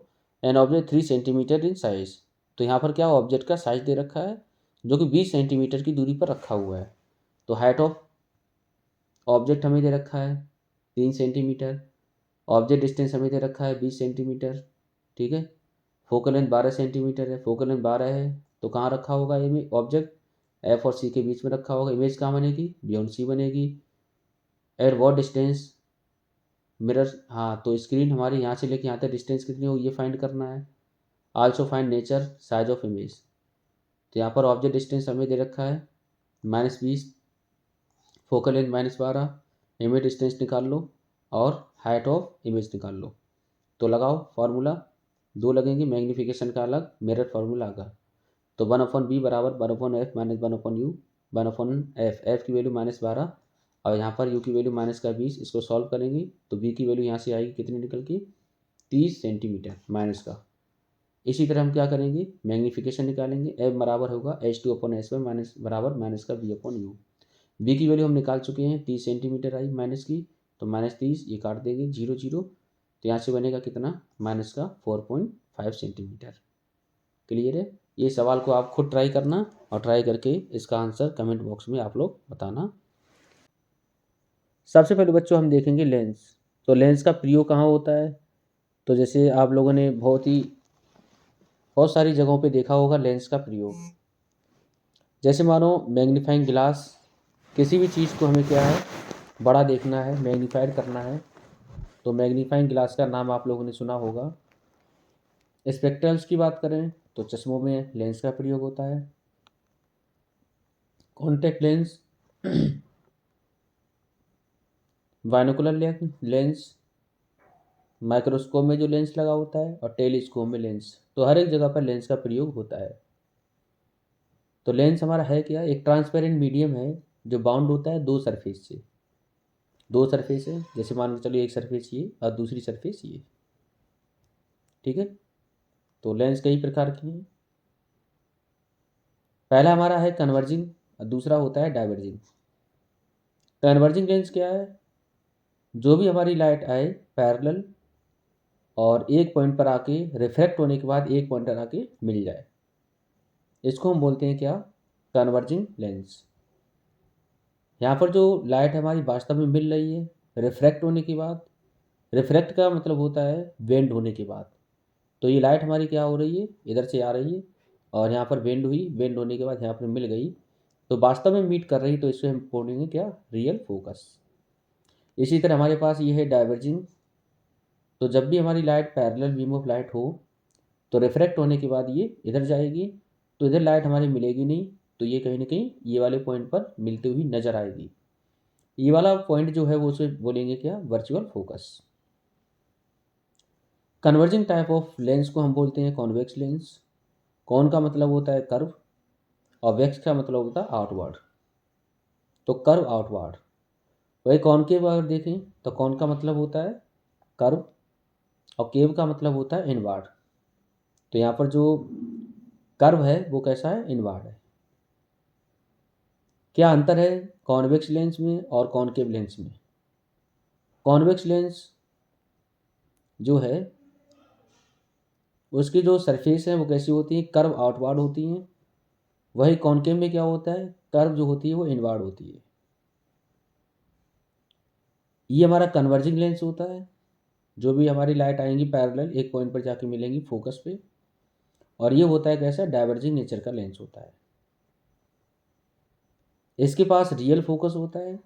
an object 3 centimetre in size, तो यहाँ पर क्या ऑब्जेक्ट का साइज दे रखा है जो कि 20 सेंटीमीटर की दूरी पर रखा हुआ है। तो हाइट ऑफ ऑब्जेक्ट हमें दे रखा है 3 सेंटीमीटर, ऑब्जेक्ट डिस्टेंस हमें दे रखा है 20 सेंटीमीटर, ठीक है। फोकल लेंथ 12 सेंटीमीटर है, फोकल लेंथ 12 है, तो कहाँ रखा होगा ये ऑब्जेक्ट? एफ और सी के बीच में रखा होगा। इमेज कहाँ बनेगी? बियॉन्ड सी बनेगी। एट वॉट डिस्टेंस मिरर, हाँ तो स्क्रीन हमारी यहाँ से लेके यहाँ तक डिस्टेंस कितनी होगी ये फाइंड करना है। Also find nature size of image, तो यहाँ पर ऑब्जेक्ट डिस्टेंस हमें दे रखा है -20, फोकल लेंथ -12, इमेज डिस्टेंस निकाल लो और हाइट ऑफ इमेज निकाल लो। तो लगाओ फार्मूला, दो लगेंगे, मैग्नीफिकेशन का अलग, मिरर फार्मूला अलग। तो 1/b बराबर 1/f minus 1/u, 1/f, F की वैल्यू -12 और यहाँ पर यू की वैल्यू -20। इसको सॉल्व करेंगे तो बी की वैल्यू यहाँ से आएगी कितनी निकल के? 30 सेंटीमीटर माइनस का। इसी तरह हम क्या करेंगे? मैग्नीफिकेशन निकालेंगे, एफ बराबर होगा H2/S1 माइनस बराबर माइनस का B/U। बी की वैल्यू हम निकाल चुके हैं, 30 सेंटीमीटर आई माइनस की, तो -30 ये काट देंगे 0 0, तो यहाँ से बनेगा कितना? माइनस का 4.5 सेंटीमीटर। क्लियर है? ये सवाल को आप खुद ट्राई करना और ट्राई करके इसका आंसर कमेंट बॉक्स में आप लोग बताना। सबसे पहले बच्चों हम देखेंगे लेंस। तो लेंस का प्रयोग कहाँ होता है? तो जैसे आप लोगों ने बहुत सारी जगहों पे देखा होगा लेंस का प्रयोग। जैसे मानो मैग्नीफाइंग ग्लास, किसी भी चीज़ को हमें क्या है? बड़ा देखना है, मैग्नीफाइड करना है, तो मैग्नीफाइंग ग्लास का नाम आप लोगों ने सुना होगा। स्पेक्ट्रल्स की बात करें तो चश्मों में लेंस का प्रयोग होता है। Contact lens, binocular lens, microscope में जो लेंस लगा होता है और टेलीस्कोप में लेंस, तो हर एक जगह पर लेंस का प्रयोग होता है। तो लेंस हमारा है क्या? एक ट्रांसपेरेंट मीडियम है जो बाउंड होता है दो सरफेस से। दो सरफेस है, जैसे मान के चलिए एक सरफेस ये और दूसरी सरफेस ये, ठीक है। तो लेंस कई प्रकार के हैं। पहला हमारा है कन्वर्जिंग और दूसरा होता है डाइवर्जिंग। कन्वर्जिंग लेंस क्या है? जो भी हमारी लाइट आए पैरेलल और एक पॉइंट पर आके रिफ्रैक्ट होने के बाद एक पॉइंट पर आके मिल जाए, इसको हम बोलते हैं क्या? Converging lens. यहाँ पर जो लाइट हमारी वास्तव में मिल रही है रिफ्रैक्ट होने के बाद, रिफ्रैक्ट का मतलब होता है बेंड होने के बाद, तो ये लाइट हमारी क्या हो रही है? इधर से आ रही है और यहाँ पर बेंड हुई, बेंड होने के बाद यहाँ पर मिल गई, तो वास्तव में मीट कर रही, तो इसको हम बोलेंगे क्या? Real focus. इसी तरह हमारे पास ये है डाइवर्जिंग। तो जब भी हमारी light parallel beam of light हो तो रिफ्रैक्ट होने के बाद ये इधर जाएगी, तो इधर लाइट हमारी मिलेगी नहीं, तो ये कहीं ना कहीं ये वाले पॉइंट पर मिलती हुई नजर आएगी। ये वाला पॉइंट जो है वो उसे बोलेंगे क्या? Virtual focus. Converging type of lens को हम बोलते हैं कॉन्वेक्स लेंस। कॉन का मतलब होता है कर्व और वेक्स का मतलब होता है आउटवर्ड, तो कर्व आउटवर्ड। वही कॉनकेव अगर देखें तो कॉन का मतलब होता है कर्व और केव का मतलब होता है इनवर्ड। तो यहाँ पर जो कर्व है वो कैसा है? इनवर्ड है। क्या अंतर है कॉन्वेक्स लेंस में और कॉनकेव लेंस में? कॉन्वेक्स लेंस जो है उसकी जो सरफेस है वो कैसी होती है? कर्व आउटवर्ड होती हैं। वही कॉनकेव में क्या होता है? कर्व जो होती है वो इनवर्ड होती है। ये हमारा कन्वर्जिंग लेंस होता है। जो भी हमारी लाइट आएंगी पैरेलल एक पॉइंट पर जाके मिलेंगी फोकस पे। और ये होता है कैसा? डाइवर्जिंग नेचर का लेंस होता है। इसके पास रियल फोकस होता है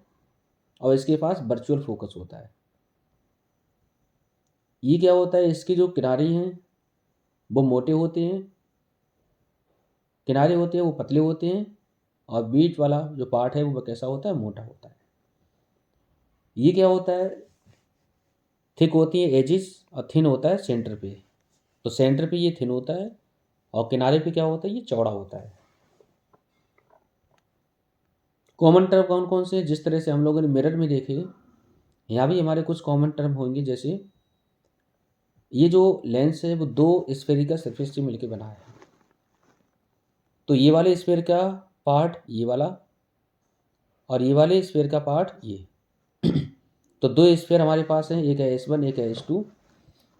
और इसके पास वर्चुअल फोकस होता है। ये क्या होता है? इसके जो किनारे हैं वो मोटे होते हैं, किनारे होते हैं वो पतले होते हैं, और बीच वाला जो पार्ट है वो कैसा होता है? मोटा होता है। ये क्या होता है? थिक होती है एजिस और थिन होता है सेंटर पे। तो सेंटर पे ये थिन होता है और किनारे पे क्या होता है? ये चौड़ा होता है। कॉमन टर्म कौन कौन से? जिस तरह से हम लोगों ने मिरर में देखे, यहाँ भी हमारे कुछ कॉमन टर्म होंगे। जैसे ये जो लेंस है वो दो स्फेरिकल सरफेस से मिलकर बना है, तो ये वाले स्फेयर का पार्ट ये वाला और ये वाले स्फेयर का पार्ट ये तो दो स्फेयर हमारे पास हैं, एक है S1 एक है S2,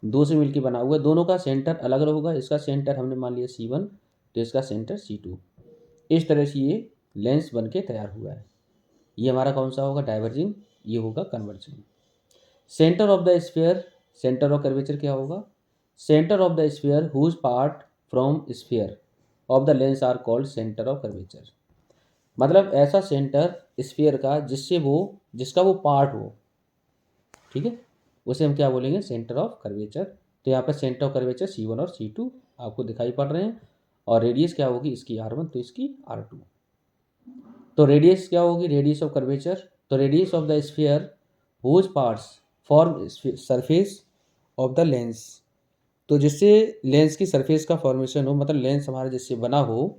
दो से मिलकर बना हुआ है। दोनों का सेंटर अलग अलग होगा। इसका सेंटर हमने मान लिया C1 तो इसका सेंटर C2। इस तरह से ये लेंस बन के तैयार हुआ है। ये हमारा कौन सा होगा? डाइवर्जिंग। ये होगा converging. Centre of the sphere centre of curvature क्या होगा? Centre of the sphere whose part from sphere of the lens are called centre of curvature. मतलब ऐसा सेंटर स्फीयर का जिसका वो पार्ट हो, ठीक है, उसे हम क्या बोलेंगे? Centre of curvature. तो यहाँ पर सेंटर ऑफ कर्वेचर C1 और C2 आपको दिखाई पड़ रहे हैं, और रेडियस क्या होगी इसकी R1 तो इसकी R2। तो रेडियस क्या होगी? रेडियस ऑफ कर्वेचर, तो radius of the sphere whose parts form surface of the lens, तो जिससे लेंस की सरफेस का फॉर्मेशन हो, मतलब लेंस हमारा जिससे बना हो,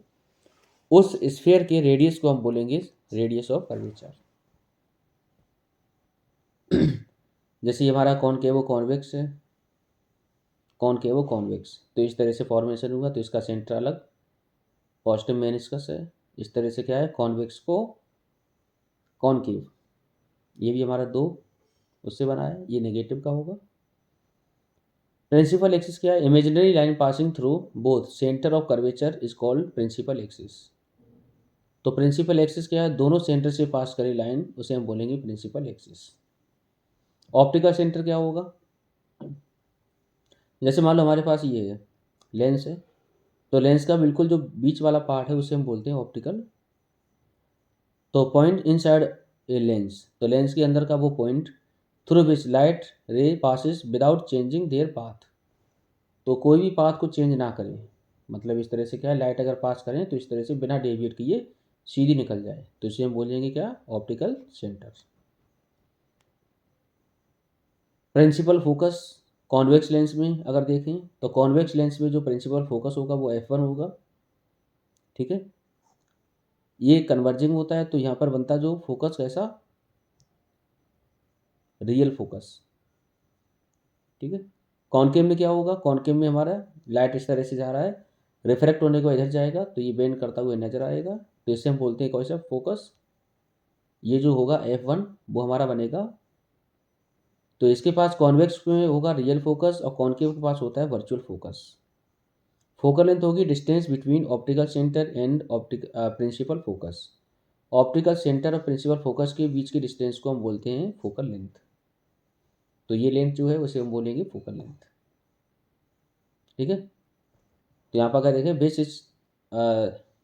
उस स्फीयर के रेडियस को हम बोलेंगे रेडियस ऑफ कर्वेचर। जैसे ये हमारा कॉनकेवो कॉन्वेक्स है, कॉनकेवो कॉन्वेक्स, तो इस तरह से फॉर्मेशन हुआ, तो इसका सेंटर अलग पॉजिटिव मेनिस्कस है। इस तरह से क्या है? कॉन्वेक्स को कॉनकेव, ये भी हमारा दो उससे बना है, ये नेगेटिव का होगा। प्रिंसिपल एक्सिस क्या है? Imaginary line passing through both centre of curvature is called principal axis. तो प्रिंसिपल एक्सिस क्या है? दोनों सेंटर से पास करी लाइन, उसे हम बोलेंगे प्रिंसिपल एक्सिस। ऑप्टिकल सेंटर क्या होगा? जैसे मान लो हमारे पास ये है लेंस है, तो लेंस का बिल्कुल जो बीच वाला पार्ट है उसे हम बोलते हैं ऑप्टिकल। तो पॉइंट इनसाइड ए लेंस, तो लेंस के अंदर का वो पॉइंट थ्रू विच लाइट रे passes without changing their path, तो कोई भी पाथ को चेंज ना करें, मतलब इस तरह से क्या है, लाइट अगर पास करें तो इस तरह से बिना डेविएट किए सीधी निकल जाए, तो इसे हम बोलेंगे क्या? Optical centre. Principal focus convex lens में अगर देखें, तो कॉन्वेक्स लेंस में जो प्रिंसिपल फोकस होगा वो F1 होगा, ठीक है। ये कन्वर्जिंग होता है, तो यहाँ पर बनता जो फोकस कैसा? रियल फोकस, ठीक है। कॉनकेव में क्या होगा? कॉनकेव में हमारा लाइट इस तरह से जा रहा है, रिफ्रैक्ट होने को इधर जाएगा, तो ये बेंड करता हुआ नजर आएगा, तो इसे हम बोलते हैं कौन सा फोकस? ये जो होगा F1 वो हमारा बनेगा। तो इसके पास कॉन्वेक्स में होगा रियल फोकस, और कॉनकेव के पास होता है वर्चुअल फोकस। फोकल लेंथ होगी distance between optical centre and principal focus. Optical centre और प्रिंसिपल फोकस के बीच की डिस्टेंस को हम बोलते हैं फोकल लेंथ। तो ये लेंथ जो है उसे हम बोलेंगे फोकल लेंथ, ठीक है। तो यहाँ पर अगर देखें बेस इज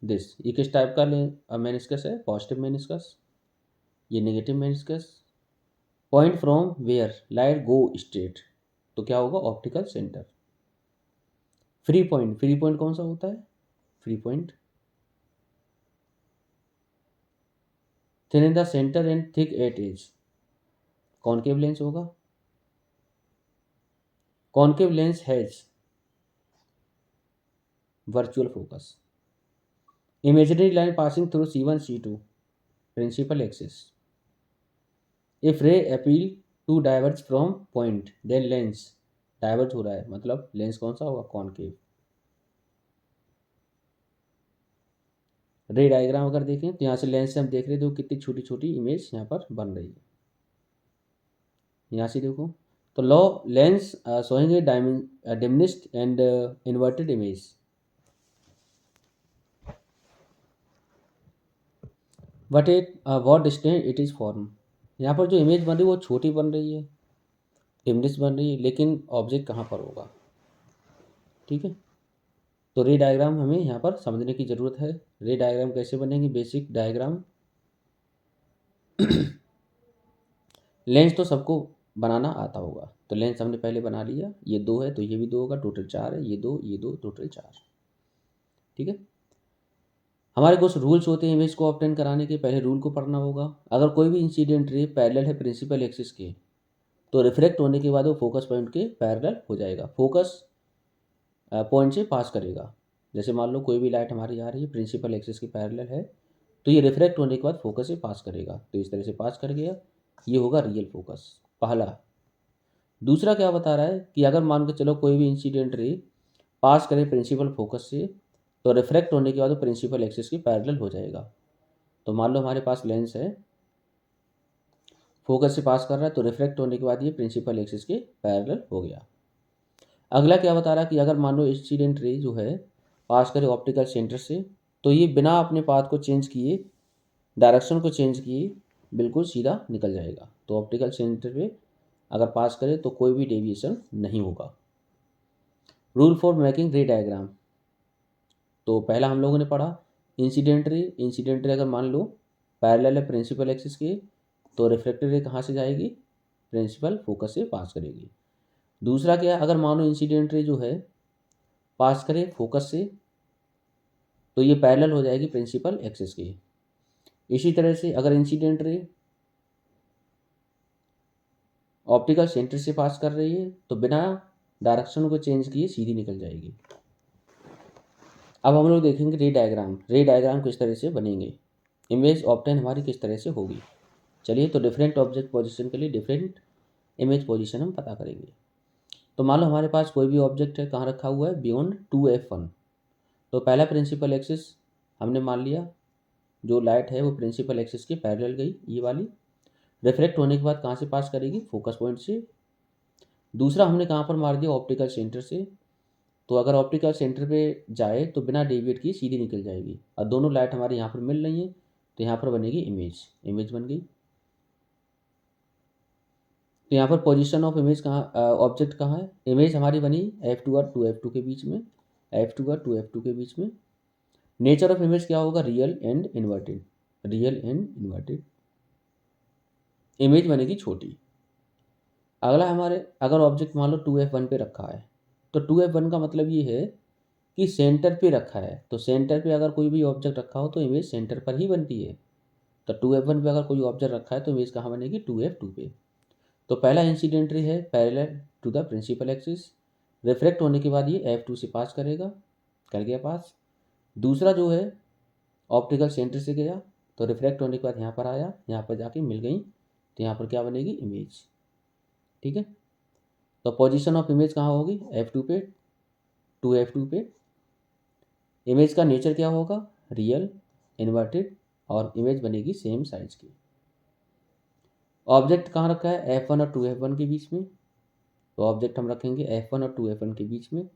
दिस, ये किस टाइप का मेनिस्कस है? Positive meniscus. ये negative meniscus. Point from where light go straight, तो क्या होगा? Optical centre. Free point, free point कौन सा होता है? Free point thin in the centre and thick at edge, concave lens होगा। Concave lens has virtual focus. Imaginary line passing through C1 C2 principal axis. If ray appeal to diverge from point then lens diverge हो रहा है, मतलब लेंस कौन सा होगा? कॉनकेव। रे डायग्राम अगर देखें तो यहाँ से लेंस से हम देख रहे थे कितनी छोटी छोटी इमेज यहाँ पर बन रही है, यहाँ से देखो। तो लो lens showing a diminished and inverted image, what distance it is form. यहाँ पर जो इमेज बन रही है वो छोटी बन रही है, डिमिनिश्ड बन रही है, लेकिन ऑब्जेक्ट कहाँ पर होगा, ठीक है। तो रे डायग्राम हमें यहाँ पर समझने की ज़रूरत है। रे डायग्राम कैसे बनेंगे? बेसिक डायग्राम लेंस तो सबको बनाना आता होगा, तो लेंस हमने पहले बना लिया, ये दो है तो ये भी दो होगा, टोटल चार है, ये दो टोटल चार, ठीक है। हमारे कुछ रूल्स होते हैं इमेज को ऑब्टेन कराने के, पहले रूल को पढ़ना होगा। अगर कोई भी इंसिडेंट रे पैरेलल है प्रिंसिपल एक्सिस के, तो रिफ्लेक्ट होने के बाद वो फोकस पॉइंट के पैरेलल हो जाएगा, फोकस पॉइंट से पास करेगा। जैसे मान लो कोई भी लाइट हमारी आ रही है प्रिंसिपल एक्सिस के पैरेलल है, तो ये रिफ्लेक्ट होने के बाद फोकस से पास करेगा, तो इस तरह से पास कर गया, ये होगा रियल फोकस, पहला। दूसरा क्या बता रहा है कि अगर मान के चलो कोई भी इंसिडेंट रे पास करे प्रिंसिपल फोकस से, तो रिफ्लेक्ट होने के बाद वो प्रिंसिपल एक्सिस के पैरेलल हो जाएगा। तो मान लो हमारे पास लेंस है, फोकस से पास कर रहा है, तो रिफ्लेक्ट होने के बाद ये प्रिंसिपल एक्सिस के पैरेलल हो गया। अगला क्या बता रहा है कि अगर मान लो इंसिडेंट रे जो है पास करे ऑप्टिकल सेंटर से, तो ये बिना अपने पाथ को चेंज किए, डायरेक्शन को चेंज किए, बिल्कुल सीधा निकल जाएगा। तो ऑप्टिकल सेंटर पे अगर पास करे तो कोई भी डेविएशन नहीं होगा। रूल फॉर मेकिंग रे डायग्राम, तो पहला हम लोगों ने पढ़ा इंसिडेंट रे। इंसिडेंट रे अगर मान लो पैरेलल है प्रिंसिपल एक्सिस के, तो रिफ्लेक्टेड रे कहाँ से जाएगी, प्रिंसिपल फोकस से पास करेगी। दूसरा क्या है, अगर मानो इंसिडेंट रे जो है पास करे फोकस से, तो ये पैरेलल हो जाएगी प्रिंसिपल एक्सिस के। इसी तरह से अगर इंसिडेंट रे ऑप्टिकल सेंटर से पास कर रही है तो बिना डायरेक्शन को चेंज किए सीधी निकल जाएगी। अब हम लोग देखेंगे रे डायग्राम। रे डायग्राम किस तरह से बनेंगे, इमेज ऑब्टेन हमारी किस तरह से होगी। चलिए, तो डिफरेंट ऑब्जेक्ट पोजीशन के लिए डिफरेंट इमेज पोजीशन हम पता करेंगे। तो मान लो हमारे पास कोई भी ऑब्जेक्ट है, कहाँ रखा हुआ है, बियॉन्ड 2f1। तो पहला प्रिंसिपल एक्सिस हमने मान लिया, जो लाइट है वो प्रिंसिपल एक्सिस के पैरेलल गई, ये वाली। रिफ्लेक्ट होने के बाद कहाँ से पास करेगी, फोकस पॉइंट से। दूसरा हमने कहाँ पर मार दिया, ऑप्टिकल सेंटर से। तो अगर ऑप्टिकल सेंटर पे जाए तो बिना डेविएट किए सीधी निकल जाएगी। और दोनों लाइट हमारे यहाँ पर मिल रही हैं, तो यहाँ पर बनेगी इमेज। इमेज बन गई। तो यहाँ पर पोजीशन ऑफ इमेज कहाँ, ऑब्जेक्ट कहाँ है, इमेज हमारी बनी F2 और 2F2 के बीच में, F2 और 2F2 के बीच में। नेचर ऑफ इमेज क्या होगा, real and inverted. Real and inverted, image बनेगी छोटी। अगला हमारे, अगर ऑब्जेक्ट मान लो 2F1 पे रखा है, तो 2F1 का मतलब ये है कि सेंटर पे रखा है। तो सेंटर पे अगर कोई भी ऑब्जेक्ट रखा हो तो इमेज सेंटर पर ही बनती है। तो 2F1 पे अगर कोई ऑब्जेक्ट रखा है तो इमेज कहाँ बनेगी, 2F2 पे। तो पहला इंसिडेंट रे है parallel to the principal axis, reflect होने के बाद ये F2 से पास करेगा, कर गया पास। दूसरा जो है ऑप्टिकल सेंटर से गया, तो रिफ्लेक्ट होने के बाद यहाँ पर आया, यहाँ पर जाके मिल गई, तो यहाँ पर क्या बनेगी, इमेज। ठीक है, तो पोजीशन ऑफ इमेज कहाँ होगी, F2 पे, 2F2 पे। इमेज का नेचर क्या होगा, रियल, इन्वर्टेड, और इमेज बनेगी सेम साइज की। ऑब्जेक्ट कहाँ रखा है, F1 और 2F1 के बीच में। तो ऑब्जेक्ट हम रखेंगे F1 और 2F1 के बीच में।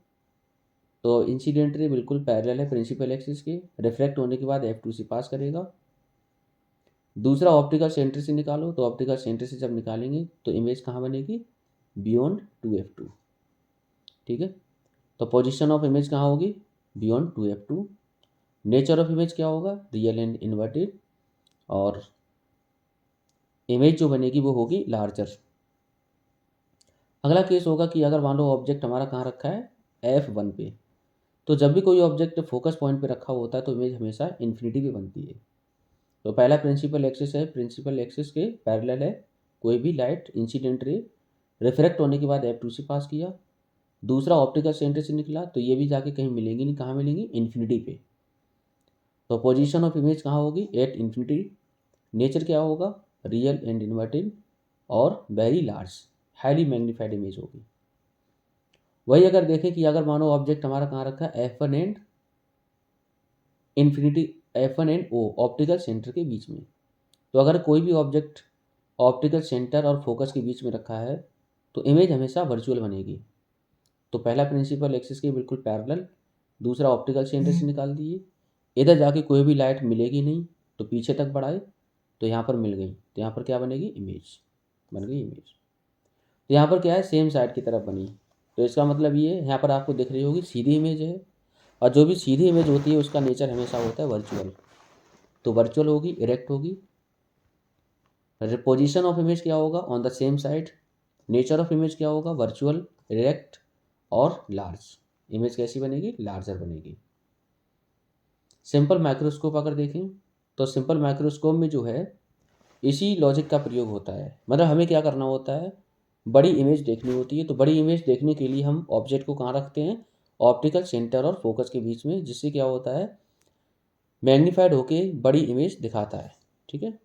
तो इंसिडेंट रे बिल्कुल पैरेलल है प्रिंसिपल एक्सिस के, रिफ्लेक्ट होने के बाद F2 से पास करेगा। दूसरा ऑप्टिकल सेंटर से निकालो, तो ऑप्टिकल सेंटर से जब निकालेंगे तो इमेज कहाँ बनेगी, बियॉन्ड 2F2। ठीक है, तो पोजीशन ऑफ इमेज कहाँ होगी, beyond 2F2। Nature of image क्या होगा, रियल एंड इन्वर्टेड, और इमेज जो बनेगी वो होगी लार्जर। अगला केस होगा कि अगर मान लो ऑब्जेक्ट हमारा कहाँ रखा है, F1 पे। तो जब भी कोई ऑब्जेक्ट फोकस पॉइंट पे रखा होता है तो इमेज हमेशा इन्फिनिटी पे बनती है। तो पहला प्रिंसिपल एक्सिस है, प्रिंसिपल एक्सिस के पैरेलल है कोई भी लाइट, इंसिडेंट रे, रिफ्लेक्ट होने के बाद F2 से पास किया। दूसरा ऑप्टिकल सेंटर से निकला, तो ये भी जाके कहीं मिलेंगी नहीं, कहाँ मिलेंगी, इन्फिनिटी पे। तो पोजीशन ऑफ इमेज कहाँ होगी, एट इन्फिनिटी। नेचर क्या होगा, रियल एंड इन्वर्टेड, और very large, highly magnified image होगी। वही अगर देखें कि अगर मानो ऑब्जेक्ट हमारा कहाँ रखा है, F1 and infinity, F1 and O optical centre के बीच में। तो अगर कोई भी ऑब्जेक्ट ऑप्टिकल सेंटर और फोकस के बीच में रखा है तो इमेज हमेशा वर्चुअल बनेगी। तो पहला प्रिंसिपल एक्सिस के बिल्कुल पैरेलल, दूसरा ऑप्टिकल सेंटर से निकाल दिए, इधर जाके कोई भी लाइट मिलेगी नहीं, तो पीछे तक बढ़ाए तो यहाँ पर मिल गई, तो यहाँ पर क्या बनेगी, इमेज बन गई, इमेज। तो यहाँ पर क्या है, सेम साइड की तरफ बनी। तो इसका मतलब ये है, यहाँ पर आपको दिख रही होगी सीधी इमेज है, और जो भी सीधी इमेज होती है उसका नेचर हमेशा होता है वर्चुअल। तो वर्चुअल होगी, इरेक्ट होगी। पोजीशन ऑफ इमेज क्या होगा, on the same side. Nature of image क्या होगा, वर्चुअल, इरेक्ट, और लार्ज। इमेज कैसी बनेगी, लार्जर बनेगी। सिंपल माइक्रोस्कोप अगर देखें तो सिंपल माइक्रोस्कोप में जो है इसी लॉजिक का प्रयोग होता है। मतलब हमें क्या करना होता है, बड़ी इमेज देखनी होती है। तो बड़ी इमेज देखने के लिए हम ऑब्जेक्ट को कहाँ रखते हैं, ऑप्टिकल सेंटर और फोकस के बीच में, जिससे क्या होता है, मैग्नीफाइड होके बड़ी इमेज दिखाता है। ठीक है,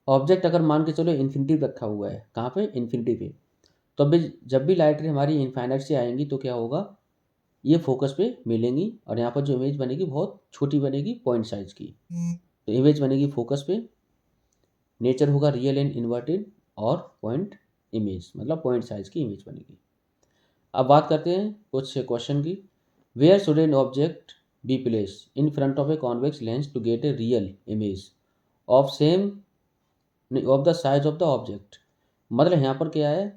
ऑब्जेक्ट अगर मान के चलो इन्फिनिटी रखा हुआ है, कहाँ पे, इन्फिनिटी पे। तो अभी जब भी लाइट रे हमारी इनफाइनाइट से आएंगी तो क्या होगा, ये फोकस पे मिलेंगी, और यहाँ पर जो इमेज बनेगी बहुत छोटी बनेगी, पॉइंट साइज की। तो इमेज बनेगी फोकस पे, नेचर होगा रियल एंड इन्वर्टेड, और पॉइंट इमेज मतलब पॉइंट साइज की इमेज बनेगी। अब बात करते हैं कुछ क्वेश्चन की। Where should an object be placed in front of a convex lens to get a real image of same of the size of the object। मतलब यहाँ पर क्या है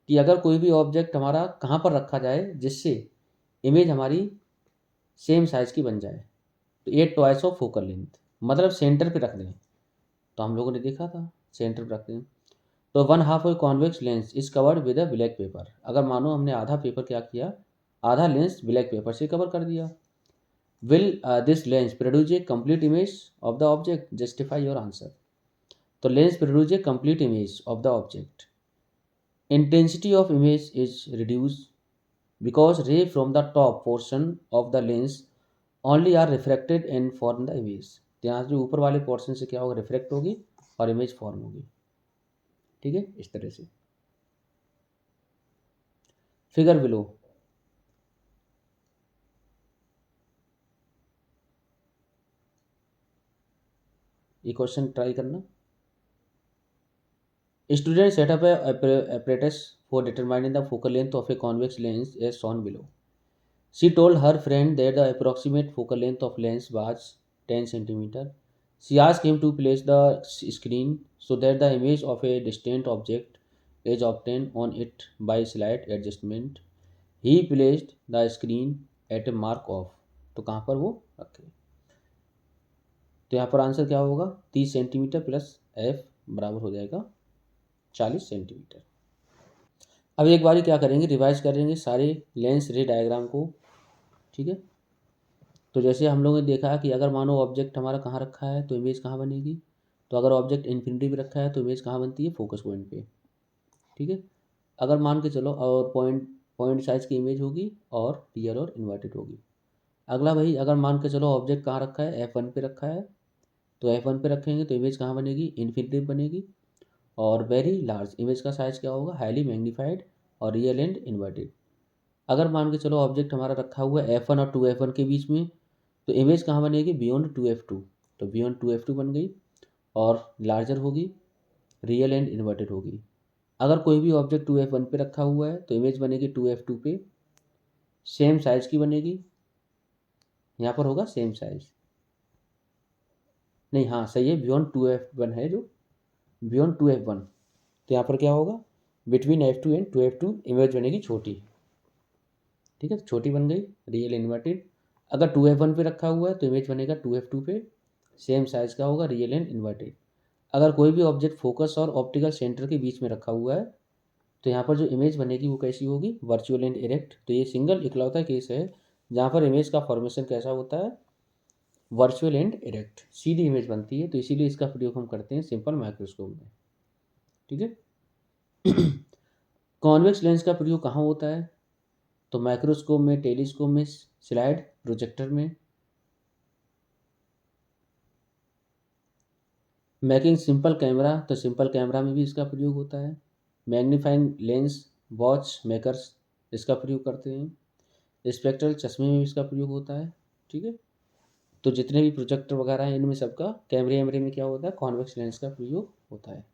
कि अगर कोई भी ऑब्जेक्ट हमारा कहाँ पर रखा जाए जिससे इमेज हमारी सेम साइज की बन जाए, तो ये ट्वाइस ऑफ फोकल लेंथ, मतलब सेंटर पे रख दें। तो हम लोगों ने देखा था सेंटर पे रख दें। तो one half of convex lens is covered with a black paper. अगर मानो हमने आधा पेपर क्या किया, आधा लेंस ब्लैक पेपर से कवर कर दिया। Will this lens produce a complete image of the object, justify your answer. तो lens produce a complete image of the object. Intensity of image is reduce because ray from the top portion of the lens only are refracted and form the image। तो यहाँ जो ऊपर वाले पोर्शन से क्या होगा, रिफ्लेक्ट होगी और इमेज फॉर्म होगी। ठीक है, इस तरह से। फिगर बिलो, ये क्वेश्चन ट्राई करना। Student setup apparatus for determining the focal length of a convex lens as shown below। She told her friend that the approximate focal length of lens was 10 centimeter। She asked him to place the screen so that the image of a distant object is obtained on it by slight adjustment। He placed the screen at a mark of, तो कहाँ पर वो रखे। तो यहाँ पर आंसर क्या होगा, 30 सेंटीमीटर प्लस एफ बराबर हो जाएगा 40 सेंटीमीटर। अब एक बारी क्या करेंगे, रिवाइज करेंगे सारे लेंस रे डायग्राम को। ठीक है, तो जैसे हम लोगों ने देखा कि अगर मानो ऑब्जेक्ट हमारा कहाँ रखा है तो इमेज कहाँ बनेगी। तो अगर ऑब्जेक्ट इन्फिनिटी पे रखा है तो इमेज कहाँ बनती है, फोकस पॉइंट पे। ठीक है, अगर मान के चलो और पॉइंट पॉइंट साइज की इमेज होगी और रियल और इन्वर्टेड होगी। अगला भाई, अगर मान के चलो ऑब्जेक्ट कहाँ रखा है, F1 पे रखा है, तो F1 पे रखेंगे तो इमेज कहाँ बनेगी, इन्फिनिटी बनेगी। और वेरी लार्ज, इमेज का साइज क्या होगा, हाईली मैग्नीफाइड और रियल एंड इन्वर्टेड। अगर मान के चलो ऑब्जेक्ट हमारा रखा हुआ है F1 और 2F1 के बीच में, तो इमेज कहाँ बनेगी, बियॉन्ड 2F2। तो बियॉन्ड 2F2 बन गई और लार्जर होगी, रियल एंड इन्वर्टेड होगी। अगर कोई भी ऑब्जेक्ट 2F1 पे रखा हुआ है तो इमेज बनेगी 2F2 पे, सेम साइज की बनेगी। यहाँ पर होगा सेम साइज, नहीं हाँ सही है, बियॉन्ड 2F1 है जो, बियॉन्ड 2F1। तो यहाँ पर क्या होगा, between F2 and 2F2 image बनेगी छोटी। ठीक है, तो छोटी बन गई, रियल इन्वर्टेड। अगर 2F1 पे रखा हुआ है तो इमेज बनेगा 2F2 पे, सेम साइज का होगा, रियल एंड इन्वर्टेड। अगर कोई भी ऑब्जेक्ट फोकस और ऑप्टिकल सेंटर के बीच में रखा हुआ है तो यहाँ पर जो इमेज बनेगी वो कैसी होगी, वर्चुअल एंड इरेक्ट। तो ये सिंगल इकलौता केस है जहाँ पर इमेज का फॉर्मेशन कैसा होता है, virtual and erect, Sidhi image बनती है। तो इसीलिए इसका प्रयोग हम करते हैं सिंपल माइक्रोस्कोप में। ठीक है, कॉन्वेक्स लेंस का प्रयोग कहाँ होता है, तो माइक्रोस्कोप में, टेलीस्कोप में, स्लाइड प्रोजेक्टर में। मेकिंग सिंपल कैमरा, तो सिंपल कैमरा में भी इसका प्रयोग होता है। मैग्नीफाइंग लेंस, वॉच मेकर्स इसका प्रयोग करते हैं। स्पेक्ट्रल चश्मे में भी इसका प्रयोग होता है। ठीक है, तो जितने भी प्रोजेक्टर वगैरह हैं इनमें सबका कैमरे वैमरे में क्या होता है, कॉन्वेक्स लेंस का प्रयोग होता है।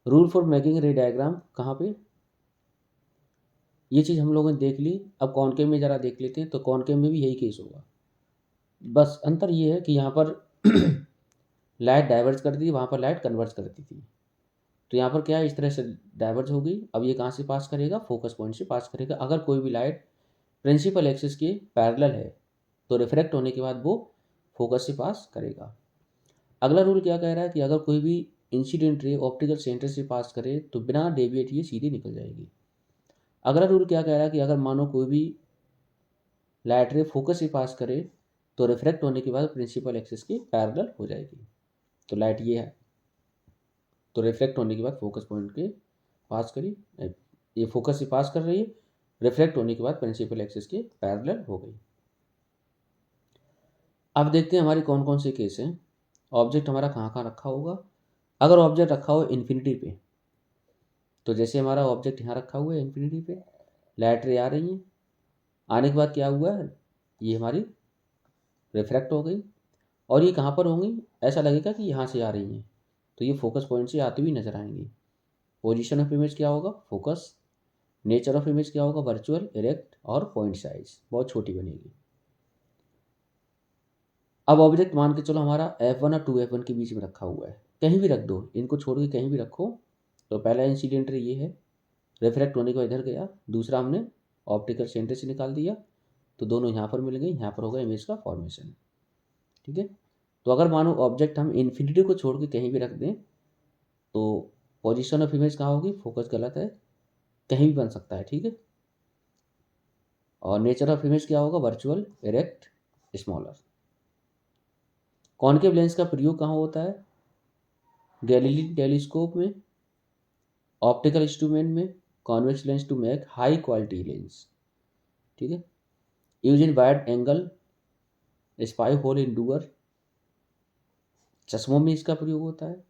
रूल फॉर मेकिंग रे डायग्राम कहाँ पे, ये चीज़ हम लोगों ने देख ली। अब कॉनकेव में ज़रा देख लेते हैं। तो कॉनकेव में भी यही केस होगा, बस अंतर ये है कि यहाँ पर लाइट डाइवर्ज करती थी, वहाँ पर लाइट कन्वर्ज करती थी। तो यहाँ पर क्या है, इस तरह से डाइवर्ज होगी। अब ये कहाँ से पास करेगा, फोकस पॉइंट से पास करेगा। अगर कोई भी लाइट प्रिंसिपल एक्सिस के पैरेलल है तो रिफ्रैक्ट होने के बाद वो फोकस से पास करेगा। अगला रूल क्या कह रहा है कि अगर कोई भी इंसिडेंट रे ऑप्टिकल सेंटर से पास करे तो बिना डेविएट ये सीधी निकल जाएगी। अगला रूल क्या कह रहा है कि अगर मानो कोई भी लाइट रे फोकस से पास करे तो रिफ्रैक्ट होने के बाद प्रिंसिपल एक्सिस के पैरेलल हो जाएगी। तो लाइट ये है, तो रिफ्लेक्ट होने के बाद फोकस पॉइंट के पास करी, ये फोकस से पास कर रही है, रिफ्लेक्ट होने के बाद प्रिंसिपल एक्सिस के पैरेलल हो गई। अब देखते हैं हमारे कौन कौन से केस हैं। ऑब्जेक्ट हमारा कहाँ कहाँ रखा होगा। अगर ऑब्जेक्ट रखा हो इन्फिनिटी पे, तो जैसे हमारा ऑब्जेक्ट यहाँ रखा हुआ है इन्फिनिटी पे, लाइट रे आ रही है, आने के बाद क्या हुआ है, ये हमारी रिफ्रैक्ट हो गई और ये कहाँ पर होंगी, ऐसा लगेगा कि यहाँ से आ रही हैं, तो ये फोकस पॉइंट से आती हुई नजर आएंगी। पोजीशन ऑफ इमेज क्या होगा, फोकस, नेचर ऑफ इमेज क्या होगा, वर्चुअल, इरेक्ट और पॉइंट साइज बहुत छोटी बनेगी। अब ऑब्जेक्ट मान के चलो हमारा F1 और 2F1 के बीच में रखा हुआ है, कहीं भी रख दो, इनको छोड़ के कहीं भी रखो। तो पहला इंसिडेंट ये है, रिफ्लेक्ट होने के बाद इधर गया, दूसरा हमने ऑप्टिकल सेंटर से निकाल दिया, तो दोनों यहाँ पर मिल गए, यहाँ पर होगा इमेज का फॉर्मेशन। ठीक है, तो अगर मानो ऑब्जेक्ट हम इन्फिनिटी को छोड़ के कहीं भी रख दें तो पोजीशन ऑफ इमेज कहाँ होगी, फोकस गलत है, कहीं भी बन सकता है। ठीक है, और नेचर ऑफ इमेज क्या होगा, virtual, erect, smaller. Concave lens का प्रयोग कहाँ होता है, गैलीली टेलीस्कोप में, ऑप्टिकल इंस्ट्रूमेंट में, convex lens to make high quality lens. ठीक है, use in wide angle spy hole in door, चश्मों में इसका प्रयोग होता है।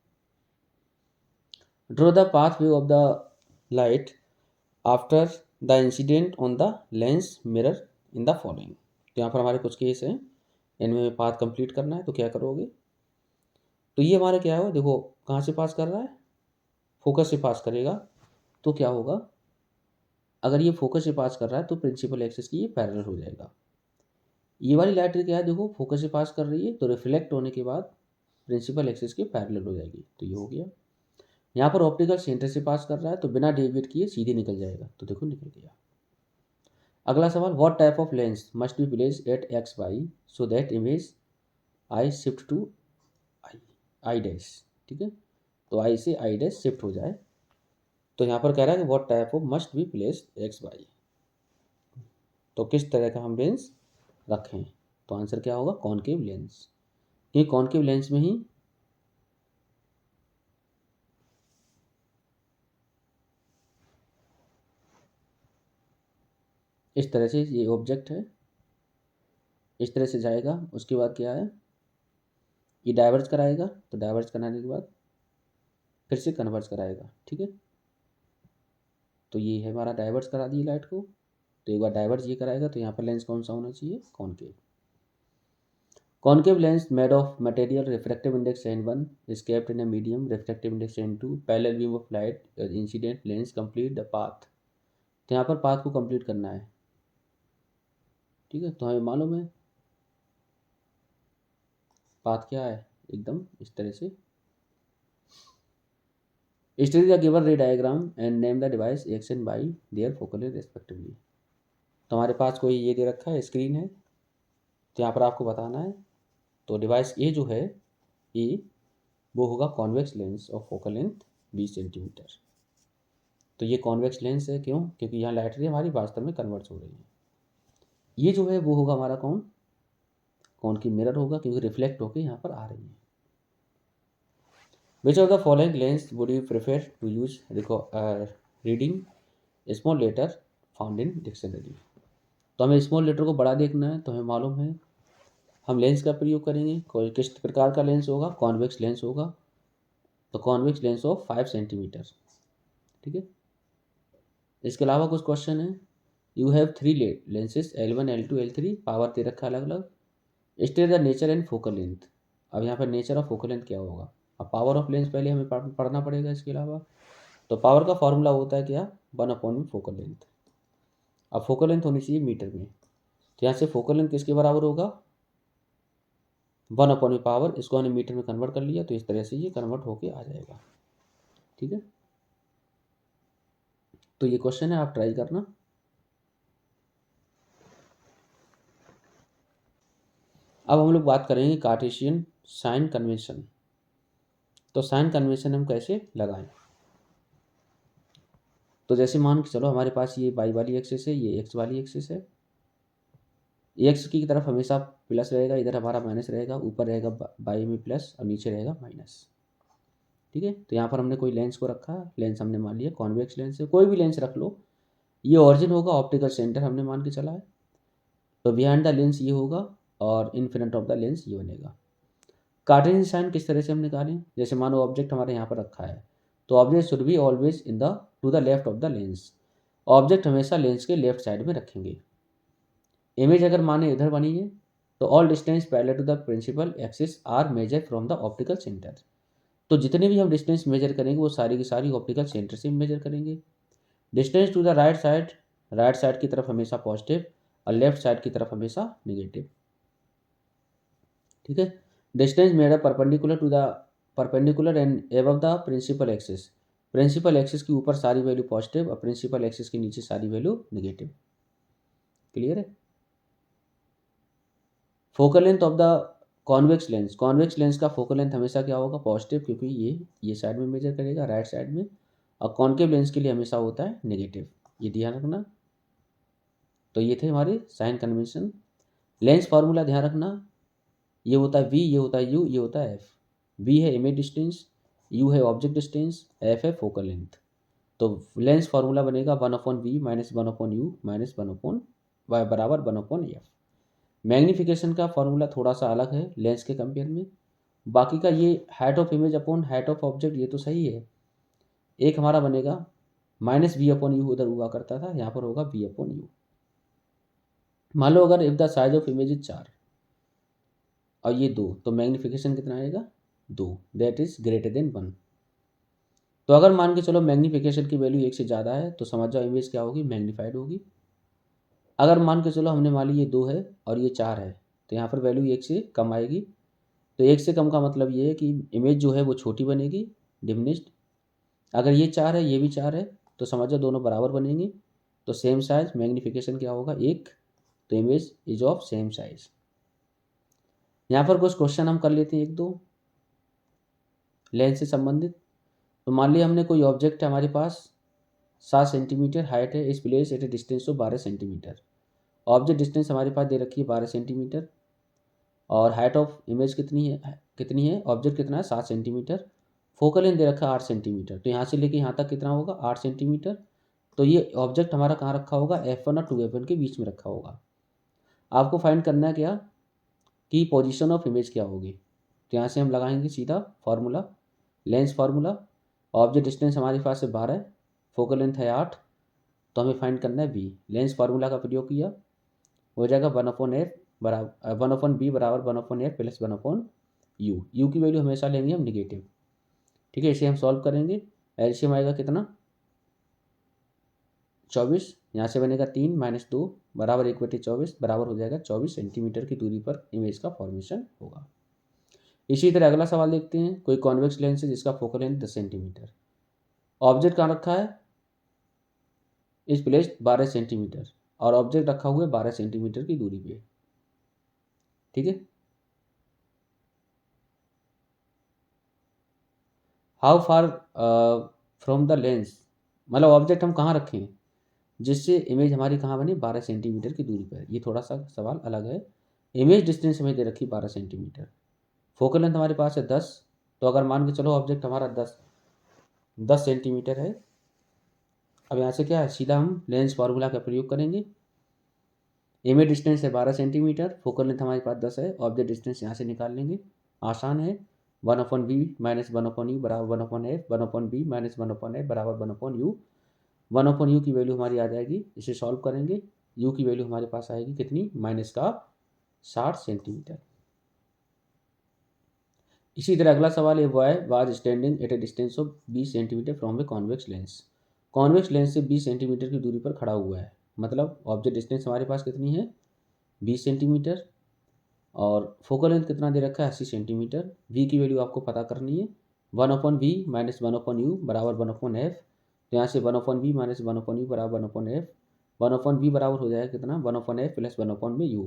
Draw the path way of the light after the incident on the lens mirror in the following. तो यहाँ पर हमारे कुछ केस हैं, इनमें पाथ कंप्लीट करना है, तो क्या करोगे, तो ये हमारा क्या है, देखो कहाँ से पास कर रहा है, फोकस से पास करेगा, तो क्या होगा, अगर ये फोकस से पास कर रहा है तो प्रिंसिपल एक्सिस की ये पैरेलल हो जाएगा। ये वाली लाइट क्या है, देखो फोकस से पास कर रही है, तो रिफ्लेक्ट होने के बाद प्रिंसिपल एक्सिस के पैरेलल हो जाएगी, तो ये हो गया। यहाँ पर ऑप्टिकल सेंटर से पास कर रहा है तो बिना डेविएट किए सीधे निकल जाएगा, तो देखो निकल गया। अगला सवाल, what type of lens must be placed at X Y so that image I shift to I dash. ठीक है, तो आई से आई डैश शिफ्ट हो जाए, तो यहाँ पर कह रहा है कि what type of must be placed X Y, तो किस तरह का हम लेंस रखें, तो आंसर क्या होगा, कॉनकेव लेंस। ये कॉनकेव लेंस में ही इस तरह से ये ऑब्जेक्ट है, इस तरह से जाएगा, उसके बाद क्या है, ये डाइवर्ज कराएगा, तो डाइवर्ज कराने के बाद फिर से कन्वर्ज कराएगा। ठीक है, तो ये है हमारा डाइवर्ज करा दिए लाइट को, तो एक बार डाइवर्ज ये कराएगा, तो यहाँ पर लेंस कौन सा होना चाहिए, concave. Concave lens made of material refractive index n1 is kept in a medium refractive index n2 parallel beam of light incident lens complete the path। तो यहाँ पर पाथ को कंप्लीट करना है। ठीक है, तो हमें मालूम है पाथ क्या है, एकदम इस तरह से। Study the given ray diagram and name the device X and Y their focal length respectively. तो हमारे पास कोई ये दे रखा है, स्क्रीन है, तो यहाँ पर आपको बताना है, तो डिवाइस ए जो है ए, वो होगा convex lens of focal length 20 centimetre. तो ये कॉन्वेक्स लेंस है, क्यों, क्योंकि यहाँ लाइट रे हमारी वास्तव में कन्वर्ट हो रही है। ये जो है वो होगा हमारा कौन की मिरर होगा, क्योंकि रिफ्लेक्ट होकर यहाँ पर आ रही है। Which of the following lens would you prefer to use reading small letter found in dictionary. तो हमें स्मॉल लेटर को बड़ा देखना है, तो हमें मालूम है हम लेंस का प्रयोग करेंगे, कोई किस प्रकार का लेंस होगा, कॉन्वेक्स लेंस होगा, तो कॉन्वेक्स लेंस ऑफ 5 सेंटीमीटर। ठीक है, इसके अलावा कुछ क्वेश्चन है, you have 3 lenses L1 L2 L3, power दे रखा अलग अलग, state the nature and focal length. अब यहाँ पर नेचर ऑफ फोकल लेंथ क्या होगा, अब पावर ऑफ लेंस पहले हमें पढ़ना पड़ेगा। इसके अलावा तो पावर का फॉर्मूला होता है क्या, 1/में फोकल लेंथ। अब फोकल लेंथ होनी चाहिए मीटर में, तो यहाँ से फोकल लेंथ किसके बराबर होगा, 1/में पावर, इसको हमने मीटर में कन्वर्ट कर लिया, तो इस तरह से ये कन्वर्ट होके आ जाएगा। ठीक है, तो ये क्वेश्चन है, आप ट्राई करना। अब हम लोग बात करेंगे कार्टेशियन साइन कन्वेंशन। तो साइन कन्वेंशन हम कैसे लगाएं, तो जैसे मान के चलो हमारे पास ये वाई वाली एक्सिस है, ये एक्स वाली एक्सिस है, एक्स की तरफ हमेशा प्लस रहेगा, इधर हमारा माइनस रहेगा, ऊपर रहेगा वाई में प्लस और नीचे रहेगा माइनस। ठीक है, तो यहाँ पर हमने कोई लेंस को रखा, लेंस हमने मान लिया कॉन्वेक्स लेंस है, कोई भी लेंस रख लो, ये ऑरिजिन होगा, ऑप्टिकल सेंटर हमने मान के चला है, तो बिहाइंड द लेंस ये होगा और इन फ्रंट ऑफ द लेंस ये बनेगा। कार्टेशियन साइन किस तरह से हम निकालें, जैसे मानो ऑब्जेक्ट हमारे यहाँ पर रखा है, तो object should be always in the to the left of the lens, object हमेशा लेंस के लेफ्ट साइड में रखेंगे। इमेज अगर माने इधर बनी है, तो all distance parallel to the principal axis are measure from the optical centre. तो जितने भी हम डिस्टेंस मेजर करेंगे वो सारी की सारी ऑप्टिकल सेंटर से मेजर करेंगे। Distance to the right side की तरफ हमेशा पॉजिटिव और लेफ्ट साइड की तरफ हमेशा नेगेटिव। ठीक है। Distance made up perpendicular and above the principal axis. Principal axis के ऊपर सारी वैल्यू पॉजिटिव और प्रिंसिपल एक्सिस के नीचे सारी वैल्यू नेगेटिव। क्लियर है। Focal length of the convex lens का फोकल लेंथ हमेशा क्या होगा, पॉजिटिव, क्योंकि ये साइड में मेजर करेगा राइट साइड में, और कॉन्केव लेंस के लिए हमेशा होता है नेगेटिव, ये ध्यान रखना। तो ये थे हमारे साइन कन्वेंशन। लेंस फार्मूला ध्यान रखना, ये होता है v, ये होता है u, ये होता है f। v है इमेज डिस्टेंस, u है ऑब्जेक्ट डिस्टेंस, f है फोकल लेंथ। तो लेंस फार्मूला बनेगा 1/v minus 1/u minus 1/y बराबर 1/f। मैग्नीफिकेशन का फार्मूला थोड़ा सा अलग है लेंस के कंपेयर में। बाकी का ये height of image upon height of object ये तो सही है। एक हमारा बनेगा -v/u, उधर हुआ करता था, यहाँ पर होगा v/u। मान लो अगर if the size of image is 4 और ये 2, तो मैग्नीफिकेशन कितना आएगा 2, दैट इज ग्रेटर देन 1। तो अगर मान के चलो मैग्नीफिकेशन की वैल्यू 1 से ज़्यादा है तो समझ जाओ इमेज क्या होगी, मैग्नीफाइड होगी। अगर मान के चलो हमने मान ली ये 2 है और ये 4 है, तो यहाँ पर वैल्यू 1 से कम आएगी। तो 1 से कम का मतलब ये है कि इमेज जो है वो छोटी बनेगी, डिमिनिश्ड। अगर ये 4 है, ये भी 4 है, तो समझ जाओ दोनों बराबर बनेंगे। तो सेम साइज, मैग्नीफिकेशन क्या होगा 1, तो image is of same size. यहाँ पर कुछ क्वेश्चन हम कर लेते हैं 1-2 लेंस से संबंधित। तो मान लिया हमने कोई ऑब्जेक्ट है हमारे पास, 7 सेंटीमीटर हाइट है, इस place at a distance of 12 centimetre. Object distance हमारे पास दे रखी है 12 सेंटीमीटर, और हाइट ऑफ इमेज कितनी है, ऑब्जेक्ट कितना है 7 सेंटीमीटर। फोकल लेंथ दे रखा है 8 सेंटीमीटर, तो यहाँ से लेके यहाँ तक कितना होगा 8 सेंटीमीटर। तो ये ऑब्जेक्ट हमारा कहाँ रखा होगा, F1 और 2F1 के बीच में रखा होगा। आपको फाइंड करना है क्या कि पोजीशन ऑफ इमेज क्या होगी। तो यहाँ से हम लगाएंगे सीधा formula, lens formula. Object distance हमारे पास है 12, फोकल लेंथ है 8, तो हमें फाइंड करना है v। लेंस फार्मूला का प्रयोग किया, हो जाएगा 1/f बराबर 1/b बराबर 1/f प्लस 1/u। u की वैल्यू हमेशा लेंगे हम निगेटिव। ठीक है, इसे हम सॉल्व करेंगे। एलसीएम आएगा कितना 24, यहाँ से बनेगा 3 - 2 बराबर 1/24 बराबर हो जाएगा 24 सेंटीमीटर की दूरी पर इमेज का फॉर्मेशन होगा। इसी तरह अगला सवाल देखते हैं। कोई कॉन्वेक्स लेंस है जिसका फोकल लेंथ 10 सेंटीमीटर, ऑब्जेक्ट कहाँ रखा है, इस प्लेस 12 सेंटीमीटर, और ऑब्जेक्ट रखा हुआ है 12 सेंटीमीटर की दूरी पे। ठीक है, how far from the lens, मतलब ऑब्जेक्ट हम कहाँ रखें जिससे इमेज हमारी कहाँ बनी 12 सेंटीमीटर की दूरी पर। ये थोड़ा सा सवाल अलग है। इमेज डिस्टेंस हमें दे रखी 12 सेंटीमीटर, फोकल लेंथ हमारे पास है 10। तो अगर मान के चलो ऑब्जेक्ट हमारा 10 सेंटीमीटर है, अब यहाँ से क्या है, सीधा हम लेंस फार्मूला का प्रयोग करेंगे। इमेज डिस्टेंस है 12 सेंटीमीटर, फोकल लेंथ हमारे पास 10 है, ऑब्जेक्ट डिस्टेंस यहाँ से निकाल लेंगे, आसान है। 1/v माइनस 1/u बराबर 1/f, 1/b माइनस 1/f बराबर 1/u। 1/u की वैल्यू हमारी आ जाएगी, इसे सॉल्व करेंगे, u की वैल्यू हमारे पास आएगी कितनी, -60 सेंटीमीटर। इसी तरह अगला सवाल है, boy was standing at a distance of 20 centimetre from a convex lens. Convex lens से 20 सेंटीमीटर की दूरी पर खड़ा हुआ है, मतलब ऑब्जेक्ट डिस्टेंस हमारे पास कितनी है 20 सेंटीमीटर, और फोकल लेंथ कितना दे रखा है 80 सेंटीमीटर। v की वैल्यू आपको पता करनी है, 1/v माइनस 1/u बराबर 1/f। तो यहाँ से 1/v माइनस 1/u बराबर 1/f। 1/v बराबर हो जाएगा कितना 1/f plus 1/u।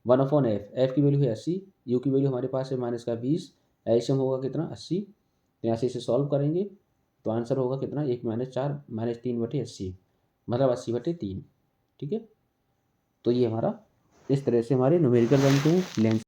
1/f, f की वैल्यू है 80, u की वैल्यू हमारे पास है माइनस का 20, एल्शियम होगा कितना 80। तो यहाँ से इसे सॉल्व करेंगे तो आंसर होगा कितना 1 - 4 - 3/80, मतलब 80/3। ठीक है, तो ये हमारा इस तरह से हमारे न्यूमेरिकल बनते हैं लेंस।